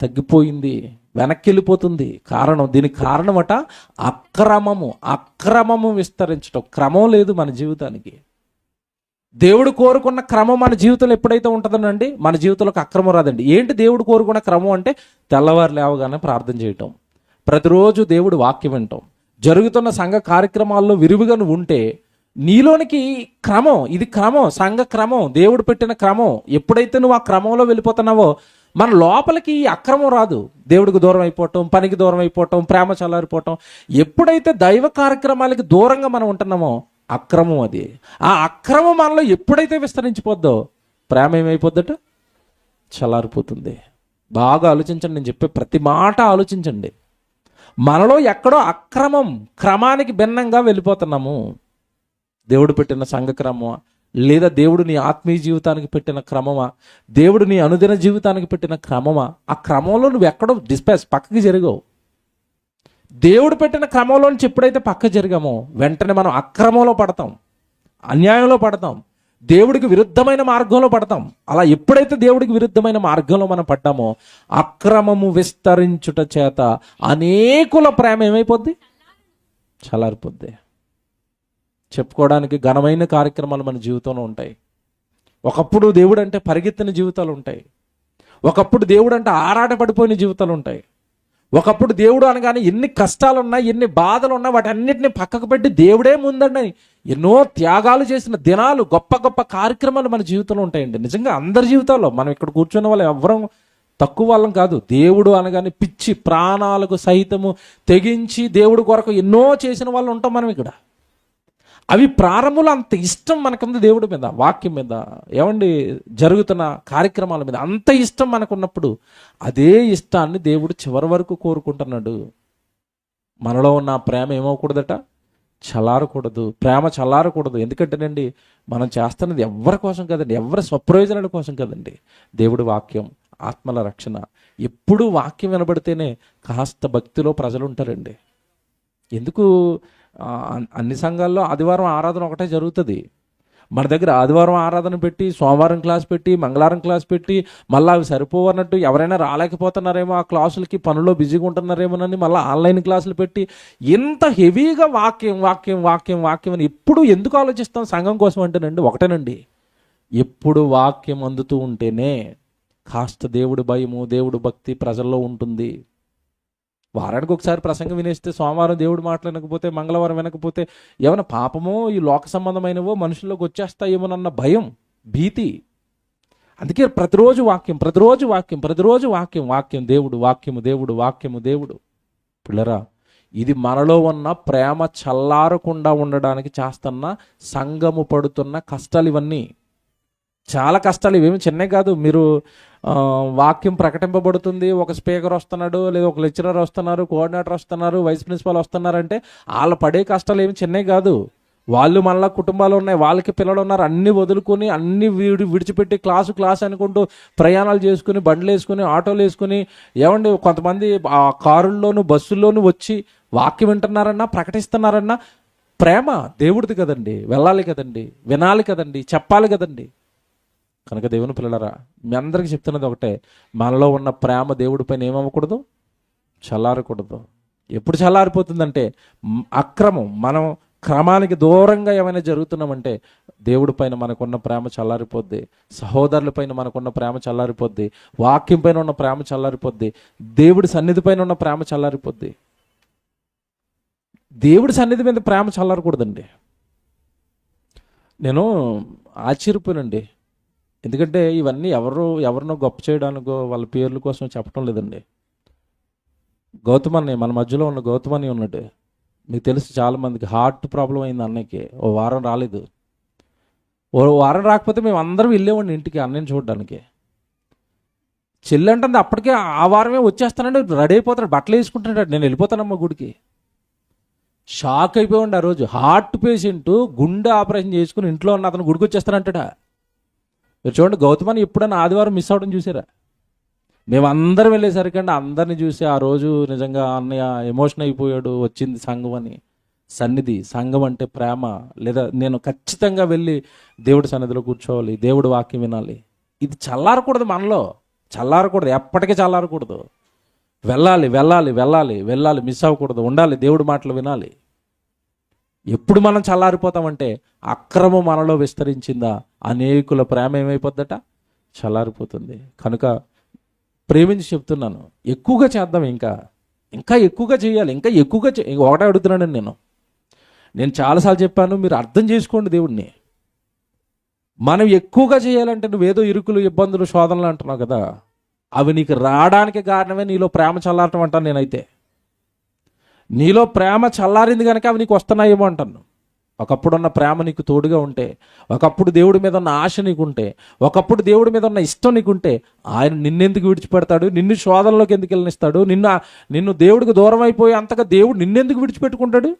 తగ్గిపోయింది, వెనక్కి వెళ్ళిపోతుంది. దీనికి కారణమట అక్రమము విస్తరించడం. క్రమం లేదు మన జీవితానికి. దేవుడు కోరుకున్న క్రమం మన జీవితంలో ఎప్పుడైతే ఉంటుందనండి, మన జీవితంలోకి అక్రమం రాదండి. ఏంటి దేవుడు కోరుకున్న క్రమం అంటే? తెల్లవారు లేవగానే ప్రార్థన చేయటం, ప్రతిరోజు దేవుడు వాక్యం వినటం, జరుగుతున్న సంఘ కార్యక్రమాల్లో విరివిగా నువ్వు ఉంటే నీలోనికి క్రమం, ఇది క్రమం, సంఘ క్రమం, దేవుడు పెట్టిన క్రమం. ఎప్పుడైతే నువ్వు ఆ క్రమంలో వెళ్ళిపోతున్నావో మన లోపలికి ఈ అక్రమం రాదు. దేవుడికి దూరం అయిపోవటం, పనికి దూరం అయిపోవటం, ప్రేమ చల్లారిపోవటం. ఎప్పుడైతే దైవ కార్యక్రమాలకి దూరంగా మనం ఉంటున్నామో అక్రమం అది. ఆ అక్రమం మనలో ఎప్పుడైతే విస్తరించిపోద్దో ప్రేమ ఏమైపోద్దట? చల్లారిపోతుంది. బాగా ఆలోచించండి, నేను చెప్పే ప్రతి మాట ఆలోచించండి. మనలో ఎక్కడో క్రమానికి భిన్నంగా వెళ్ళిపోతున్నాము. దేవుడు పెట్టిన సంఘ క్రమమా, లేదా దేవుడు నీ ఆత్మీయ జీవితానికి పెట్టిన క్రమమా, దేవుడు నీ అనుదిన జీవితానికి పెట్టిన క్రమమా? ఆ క్రమంలో నువ్వు ఎక్కడో పక్కకి జరిగావు. దేవుడు పెట్టిన క్రమంలో నుంచి ఎప్పుడైతే పక్క జరిగామో వెంటనే మనం అక్రమంలో పడతాం, అన్యాయంలో పడతాం, దేవుడికి విరుద్ధమైన మార్గంలో పడతాం. అలా ఎప్పుడైతే దేవుడికి విరుద్ధమైన మార్గంలో మనం పడ్డామో అక్రమము విస్తరించుట చేత అనేకుల ప్రేమ ఏమైపోద్ది? చల్లారిపోద్ది. చెప్పుకోవడానికి ఘనమైన కార్యక్రమాలు మన జీవితంలో ఉంటాయి. ఒకప్పుడు దేవుడు అంటే పరిగెత్తిన జీవితాలు ఉంటాయి. ఒకప్పుడు దేవుడు అంటే ఆరాటపడిపోయిన జీవితాలు ఉంటాయి. ఒకప్పుడు దేవుడు అనగానే ఎన్ని కష్టాలు ఉన్నా, ఎన్ని బాధలు ఉన్నా వాటన్నిటిని పక్కకు పెట్టి దేవుడే ముందండి ఎన్నో త్యాగాలు చేసిన దినాలు, గొప్ప గొప్ప కార్యక్రమాలు మన జీవితంలో ఉంటాయండి. నిజంగా అందరి జీవితాల్లో, మనం ఇక్కడ కూర్చున్న వాళ్ళు ఎవరం తక్కువ వాళ్ళం కాదు. దేవుడు అనగానే పిచ్చి ప్రాణాలకు సైతము తెగించి దేవుడు కొరకు ఎన్నో చేసిన వాళ్ళు ఉంటాం మనం ఇక్కడ. అవి ప్రారంభంలో అంత ఇష్టం మనకుంది దేవుడి మీద, వాక్యం మీద, ఏమండి జరుగుతున్న కార్యక్రమాల మీద అంత ఇష్టం మనకున్నప్పుడు అదే ఇష్టాన్ని దేవుడు చివరి వరకు కోరుకుంటున్నాడు. మనలో ఉన్న ప్రేమ ఏమవకూడదట? చల్లారకూడదు. ప్రేమ చల్లారకూడదు. ఎందుకంటేనండి మనం చేస్తున్నది ఎవరి కోసం కదండి, ఎవరి స్వప్రయోజనాల కోసం కదండి. దేవుడి వాక్యం, ఆత్మల రక్షణ. ఎప్పుడూ వాక్యం వినబడితేనే కాస్త భక్తిలో ప్రజలు ఉంటారండి. ఎందుకు అన్ని సంఘాల్లో ఆదివారం ఆరాధన ఒకటే జరుగుతుంది, మన దగ్గర ఆదివారం ఆరాధన పెట్టి, సోమవారం క్లాస్ పెట్టి, మంగళవారం క్లాస్ పెట్టి, మళ్ళీ అవి సరిపోవన్నట్టు ఎవరైనా రాలేకపోతున్నారేమో ఆ క్లాసులకి, పనుల్లో బిజీగా ఉంటున్నారేమోనని మళ్ళీ ఆన్లైన్ క్లాసులు పెట్టి ఇంత హెవీగా వాక్యం వాక్యం వాక్యం వాక్యం అని ఎప్పుడు ఎందుకు ఆలోచిస్తాం సంఘం కోసం అంటేనండి ఒకటేనండి, ఎప్పుడు వాక్యం అందుతూ ఉంటేనే కాస్త దేవుడి భయము, దేవుడి భక్తి ప్రజల్లో ఉంటుంది. వారానికి ఒకసారి ప్రసంగం వినేస్తే సోమవారం దేవుడు మాట్లాడకపోతే, మంగళవారం వినకపోతే ఏమైనా పాపమో ఈ లోక సంబంధమైనవో మనుషుల్లోకి వచ్చేస్తాయేమోనన్న భయం, భీతి. అందుకే ప్రతిరోజు వాక్యం, ప్రతిరోజు వాక్యం, ప్రతిరోజు వాక్యం, వాక్యం దేవుడు, వాక్యము దేవుడు, వాక్యము దేవుడు. పిల్లరా, ఇది మనలో ఉన్న ప్రేమ చల్లారకుండా ఉండడానికి చేస్తున్న సంఘము పడుతున్న కష్టాలు ఇవన్నీ. చాలా కష్టాలు, ఇవేమి చిన్నవి కాదు. మీరు వాక్యం ప్రకటింపబడుతుంది, ఒక స్పీకర్ వస్తున్నాడు, లేదా ఒక లెక్చరర్ వస్తున్నారు, కోఆర్డినేటర్ వస్తున్నారు, వైస్ ప్రిన్సిపాల్ వస్తున్నారంటే వాళ్ళు పడే కష్టాలు ఏమి చిన్నవి కాదు. వాళ్ళు మళ్ళీ కుటుంబాలు ఉన్నాయి, వాళ్ళకి పిల్లలు ఉన్నారు, అన్నీ వదులుకొని అన్నీ విడిచిపెట్టి క్లాసు అనుకుంటూ ప్రయాణాలు చేసుకుని, బండ్లు వేసుకుని, ఆటోలు వేసుకుని, ఏమండి కొంతమంది ఆ కారుల్లోనూ బస్సుల్లోనూ వచ్చి వాక్యం వింటున్నారన్నా, ప్రకటిస్తున్నారన్నా ప్రేమ దేవుడిది కదండి, వెళ్ళాలి కదండి, వినాలి కదండి, చెప్పాలి కదండి. కనుక దేవుని పిల్లలరా, మీ అందరికీ చెప్తున్నది ఒకటే, మనలో ఉన్న ప్రేమ దేవుడి పైన ఏమవ్వకూడదు, చల్లారకూడదు. ఎప్పుడు చల్లారిపోతుందంటే అక్రమం, మనం క్రమానికి దూరంగా ఏమైనా జరుగుతున్నామంటే దేవుడి పైన మనకున్న ప్రేమ చల్లారిపోద్ది, సహోదరుల పైన మనకున్న ప్రేమ చల్లారిపోద్ది, వాక్యం పైన ఉన్న ప్రేమ చల్లారిపోద్ది, దేవుడి సన్నిధి పైన ఉన్న ప్రేమ చల్లారిపోద్ది. దేవుడి సన్నిధి మీద ప్రేమ చల్లారకూడదండి. నేను ఆశ్చర్యపోయానండి, ఎందుకంటే ఇవన్నీ ఎవరినో గొప్ప చేయడానికో వాళ్ళ పేర్ల కోసం చెప్పడం లేదండి. గౌతమని, మన మధ్యలో ఉన్న గౌతమని ఉన్నట్టు మీకు తెలుసు, చాలామందికి హార్ట్ ప్రాబ్లం అయింది అన్నయ్యకి. ఓ వారం రాలేదు. ఓ వారం రాకపోతే మేము అందరం వెళ్ళేవాడిని ఇంటికి అన్నయ్యని చూడడానికి. చెల్లి అంటుంది అప్పటికే ఆ వారమే వచ్చేస్తానండి, రెడీ అయిపోతాడు, బట్టలు వేసుకుంటున్నాడు, నేను వెళ్ళిపోతానమ్మా గుడికి. షాక్ అయిపోయింది ఆ రోజు. హార్ట్ పేషెంట్ గుండె ఆపరేషన్ చేసుకుని ఇంట్లో ఉన్న అతను గుడికి వచ్చేస్తానంటాడా. మీరు చూడండి, గౌతమని ఎప్పుడైనా ఆదివారం మిస్ అవ్వడం చూసారా? మేమందరం వెళ్ళేసరికండి అందరిని చూసి ఆ రోజు నిజంగా అన్నయ్య ఎమోషన్ అయిపోయాడు. వచ్చింది సంఘం అని, సన్నిధి, సంఘం అంటే ప్రేమ. లేదా నేను ఖచ్చితంగా వెళ్ళి దేవుడి సన్నిధిలో కూర్చోవాలి, దేవుడి వాక్యం వినాలి. ఇది చల్లారకూడదు, మనలో చల్లారకూడదు, ఎప్పటికీ చల్లారకూడదు. వెళ్ళాలి వెళ్ళాలి వెళ్ళాలి వెళ్ళాలి, మిస్ అవ్వకూడదు, ఉండాలి, దేవుడి మాటలు వినాలి. ఎప్పుడు మనం చల్లారిపోతామంటే అక్రమం మనలో విస్తరించిందా, అనేకుల ప్రేమ ఏమైపోద్దట, చల్లారిపోతుంది. కనుక ప్రేమించి చెప్తున్నాను, ఎక్కువగా చేద్దాం, ఇంకా ఎక్కువగా చేయాలి, ఇంకా ఎక్కువగా ఒకటే అడుగుతున్నానండి. నేను చాలాసార్లు చెప్పాను, మీరు అర్థం చేసుకోండి దేవుడిని. మనం ఎక్కువగా చేయాలంటే నువ్వేదో ఇరుకులు, ఇబ్బందులు, శోధనలు అంటున్నావు కదా, అవి నీకు రావడానికి కారణమే నీలో ప్రేమ చల్లారటం అంటాను నేనైతే. నీలో ప్రేమ చల్లారింది కనుక అవి నీకు వస్తున్నాయేమో అంటాను. ఒకప్పుడున్న ప్రేమ నీకు తోడుగా ఉంటే, ఒకప్పుడు దేవుడి మీద ఉన్న ఆశ నీకుంటే, ఒకప్పుడు దేవుడి మీద ఉన్న ఇష్టం నీకుంటే, ఆయన నిన్నెందుకు విడిచిపెడతాడు? నిన్ను శోధనలోకి ఎందుకు వెళ్ళనిస్తాడు? నిన్ను దేవుడికి దూరం అయిపోయి అంతగా దేవుడు నిన్నెందుకు విడిచిపెట్టుకుంటాడు?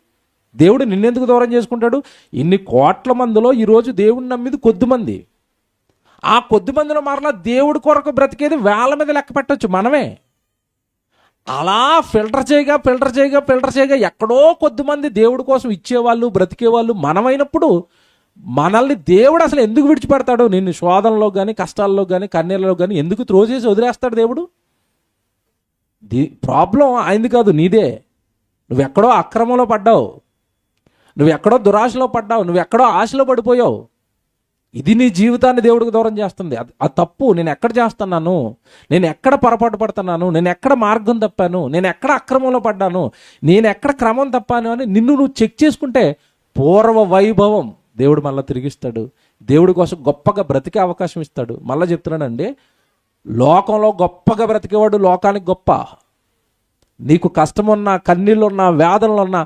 దేవుడు నిన్నెందుకు దూరం చేసుకుంటాడు? ఇన్ని కోట్ల మందిలో ఈరోజు దేవుడిని నమ్మిది కొద్దిమంది. ఆ కొద్దిమందిలో మరలా దేవుడి కొరకు బ్రతికేది వేల మీద లెక్క పెట్టచ్చు మనమే. అలా ఫిల్టర్ చేయగా ఎక్కడో కొద్దిమంది దేవుడి కోసం ఇచ్చేవాళ్ళు, బ్రతికేవాళ్ళు మనమైనప్పుడు మనల్ని దేవుడు అసలు ఎందుకు విడిచిపెడతాడు? నిన్ను శోధనలో కానీ, కష్టాల్లో కానీ, కన్నీళ్ళలో కానీ ఎందుకు త్రోసేసి వదిలేస్తాడు దేవుడు? ప్రాబ్లం ఆయనది కాదు, నీదే. నువ్వెక్కడో అక్రమంలో పడ్డావు, నువ్వెక్కడో దురాశలో పడ్డావు, నువ్వెక్కడో ఆశలో పడిపోయావు. ఇది నీ జీవితాన్ని దేవుడికి దూరం చేస్తుంది. అది తప్పు. నేను ఎక్కడ చేస్తున్నాను, నేను ఎక్కడ పొరపాటు పడుతున్నాను, నేను ఎక్కడ మార్గం తప్పాను, నేను ఎక్కడ అక్రమంలో పడ్డాను, నేను ఎక్కడ క్రమం తప్పాను అని నిన్ను నువ్వు చెక్ చేసుకుంటే పూర్వ వైభవం దేవుడు మళ్ళీ తిరిగిస్తాడు. దేవుడి కోసం గొప్పగా బ్రతికే అవకాశం ఇస్తాడు. మళ్ళీ చెప్తున్నానండి, లోకంలో గొప్పగా బ్రతికేవాడు లోకానికి గొప్ప. నీకు కష్టమున్నా, కన్నీళ్ళున్నా, వేదనలున్నా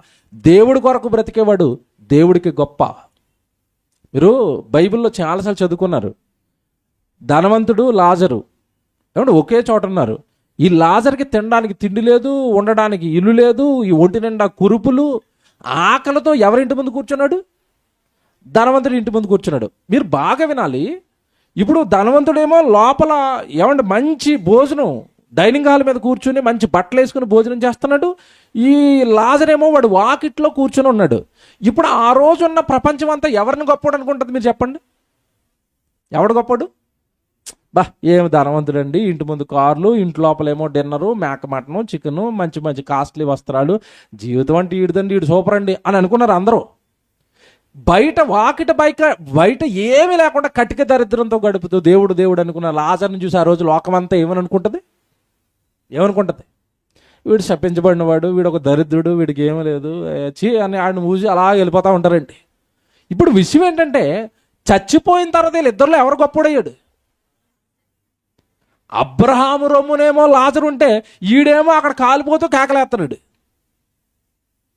దేవుడి కొరకు బ్రతికేవాడు దేవుడికి గొప్ప. మీరు బైబిల్లో చాలాసార్లు చదువుకున్నారు. ధనవంతుడు, లాజరు ఏమంటే ఒకే చోట ఉన్నారు. ఈ లాజర్కి తినడానికి తిండి లేదు, ఉండడానికి ఇల్లు లేదు, ఈ ఒంటి నిండా కురుపులు, ఆకలితో ఎవరింటి ముందు కూర్చున్నాడు? ధనవంతుడు ఇంటి ముందు కూర్చున్నాడు. మీరు బాగా వినాలి. ఇప్పుడు ధనవంతుడేమో లోపల ఏమంటే మంచి భోజనం, డైనింగ్ హాల్ మీద కూర్చుని మంచి బట్టలు వేసుకుని భోజనం చేస్తున్నాడు. ఈ లాజరేమో వాడు వాకిట్లో కూర్చొని ఉన్నాడు. ఇప్పుడు ఆ రోజు ఉన్న ప్రపంచం అంతా ఎవరిని గొప్పడు అనుకుంటుంది మీరు చెప్పండి? ఎవడు గొప్పడు? బా ఏమి ధనవంతుడండి, ఇంటి ముందు కార్లు, ఇంటి లోపలేమో డిన్నరు, మేక మటను, చికెను, మంచి మంచి కాస్ట్లీ వస్త్రాలు, జీవితం అంటే ఈడుదండి, ఈడు సూపర్ అండి అని అనుకున్నారు అందరూ. బయట బయట ఏమీ లేకుండా కటిక దరిద్రంతో గడుపుతూ దేవుడు దేవుడు అనుకున్న లాజర్ని చూసి ఆ రోజు లోకమంతా ఏమనుకుంటుంది? వీడు శపించబడినవాడు, వీడు ఒక దరిద్రుడు, వీడికి ఏమీ లేదు చీ అని ఆయన ఊసి అలా వెళ్ళిపోతూ ఉంటారండి. ఇప్పుడు విషయం ఏంటంటే, చచ్చిపోయిన తర్వాత వీళ్ళిద్దరిలో ఎవరు గొప్పడయ్యాడు? అబ్రహాము రొమ్మునేమో లాజరు ఉంటే ఈడేమో అక్కడ కాలిపోతూ కేకలేస్తున్నాడు.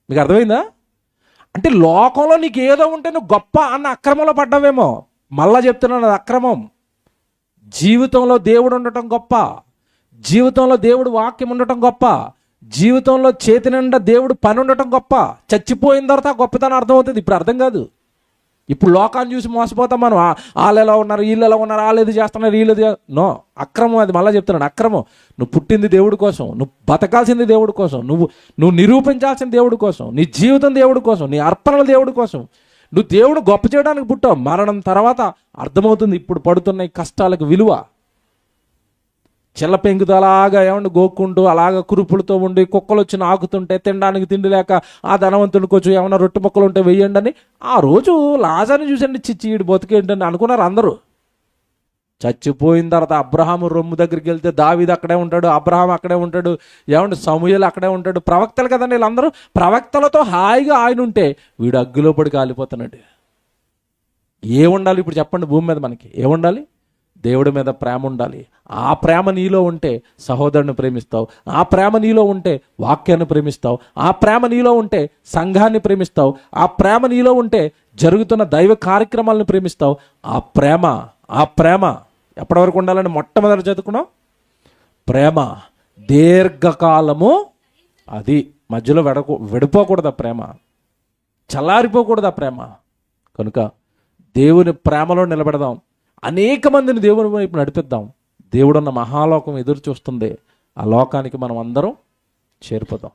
మీకు అర్థమైందా? అంటే లోకంలో నీకు ఏదో ఉంటే నువ్వు గొప్ప అన్న అక్రమంలో పడ్డావేమో. మళ్ళా చెప్తున్నాను, అది అక్రమం. జీవితంలో దేవుడు ఉండటం గొప్ప, జీవితంలో దేవుడు వాక్యం ఉండటం గొప్ప, జీవితంలో చేతి నిండా దేవుడు పని ఉండటం గొప్ప. చచ్చిపోయిన తర్వాత గొప్పతనం అర్థమవుతుంది. ఇప్పుడు అర్థం కాదు. ఇప్పుడు లోకాన్ని చూసి మోసపోతాం మనం. వాళ్ళు ఎలా ఉన్నారు, వీళ్ళు ఎలా ఉన్నారు, వాళ్ళు ఏది చేస్తున్నారు, వీళ్ళు నో, అక్రమం అది. మళ్ళీ చెప్తున్నాడు, అక్రమం. నువ్వు పుట్టింది దేవుడి కోసం, నువ్వు బతకాల్సింది దేవుడి కోసం, నువ్వు నిరూపించాల్సిన దేవుడి కోసం, నీ జీవితం దేవుడి కోసం, నీ అర్పణలు దేవుడి కోసం. నువ్వు దేవుడు గొప్ప చేయడానికి పుట్టావు. మరణం తర్వాత అర్థమవుతుంది ఇప్పుడు పడుతున్న ఈ కష్టాలకు విలువ. చిల్ల పెంకుతో అలాగా ఏమన్నా గోక్కుంటూ అలాగా కురుపులతో ఉండి కుక్కలు వచ్చి నాకుతుంటే తినడానికి తిండి లేక ఆ ధనవంతుడికి వచ్చి ఏమన్నా రొట్టె మొక్కలు ఉంటే వెయ్యండి అని ఆ రోజు లాజర్ని చూసండి, చిచ్చి ఈడు బతికేంటని అనుకున్నారు అందరూ. చచ్చిపోయిన తర్వాత అబ్రహాము రొమ్ము దగ్గరికి వెళ్తే దావీదు అక్కడే ఉంటాడు, అబ్రహాం అక్కడే ఉంటాడు, ఏమంటే సమూయేలు అక్కడే ఉంటాడు. ప్రవక్తలు కదండి వీళ్ళందరూ. ప్రవక్తలతో హాయిగా ఆయన ఉంటే వీడు అగ్గిలో పడి కాలిపోతున్నాడు. ఏముండాలి ఇప్పుడు చెప్పండి భూమి మీద? మనకి ఏముండాలి? దేవుడి మీద ప్రేమ ఉండాలి. ఆ ప్రేమ నీలో ఉంటే సహోదరుని ప్రేమిస్తావు, ఆ ప్రేమ నీలో ఉంటే వాక్యాన్ని ప్రేమిస్తావు, ఆ ప్రేమ నీలో ఉంటే సంఘాన్ని ప్రేమిస్తావు, ఆ ప్రేమ నీలో ఉంటే జరుగుతున్న దైవ కార్యక్రమాలను ప్రేమిస్తావు. ఆ ప్రేమ ఎప్పటి వరకు ఉండాలని మొట్టమొదటి చదువుకున్నాం. ప్రేమ దీర్ఘకాలము, అది మధ్యలో విడిపోకూడదు. ఆ ప్రేమ చల్లారిపోకూడదు. ఆ ప్రేమ కనుక దేవుని ప్రేమలో నిలబెడదాం. అనేక మందిని దేవుని వైపు నడిపిద్దాం. దేవుడున్న మహాలోకం ఎదురు చూస్తుంది. ఆ లోకానికి మనం అందరం చేరిపోదాం.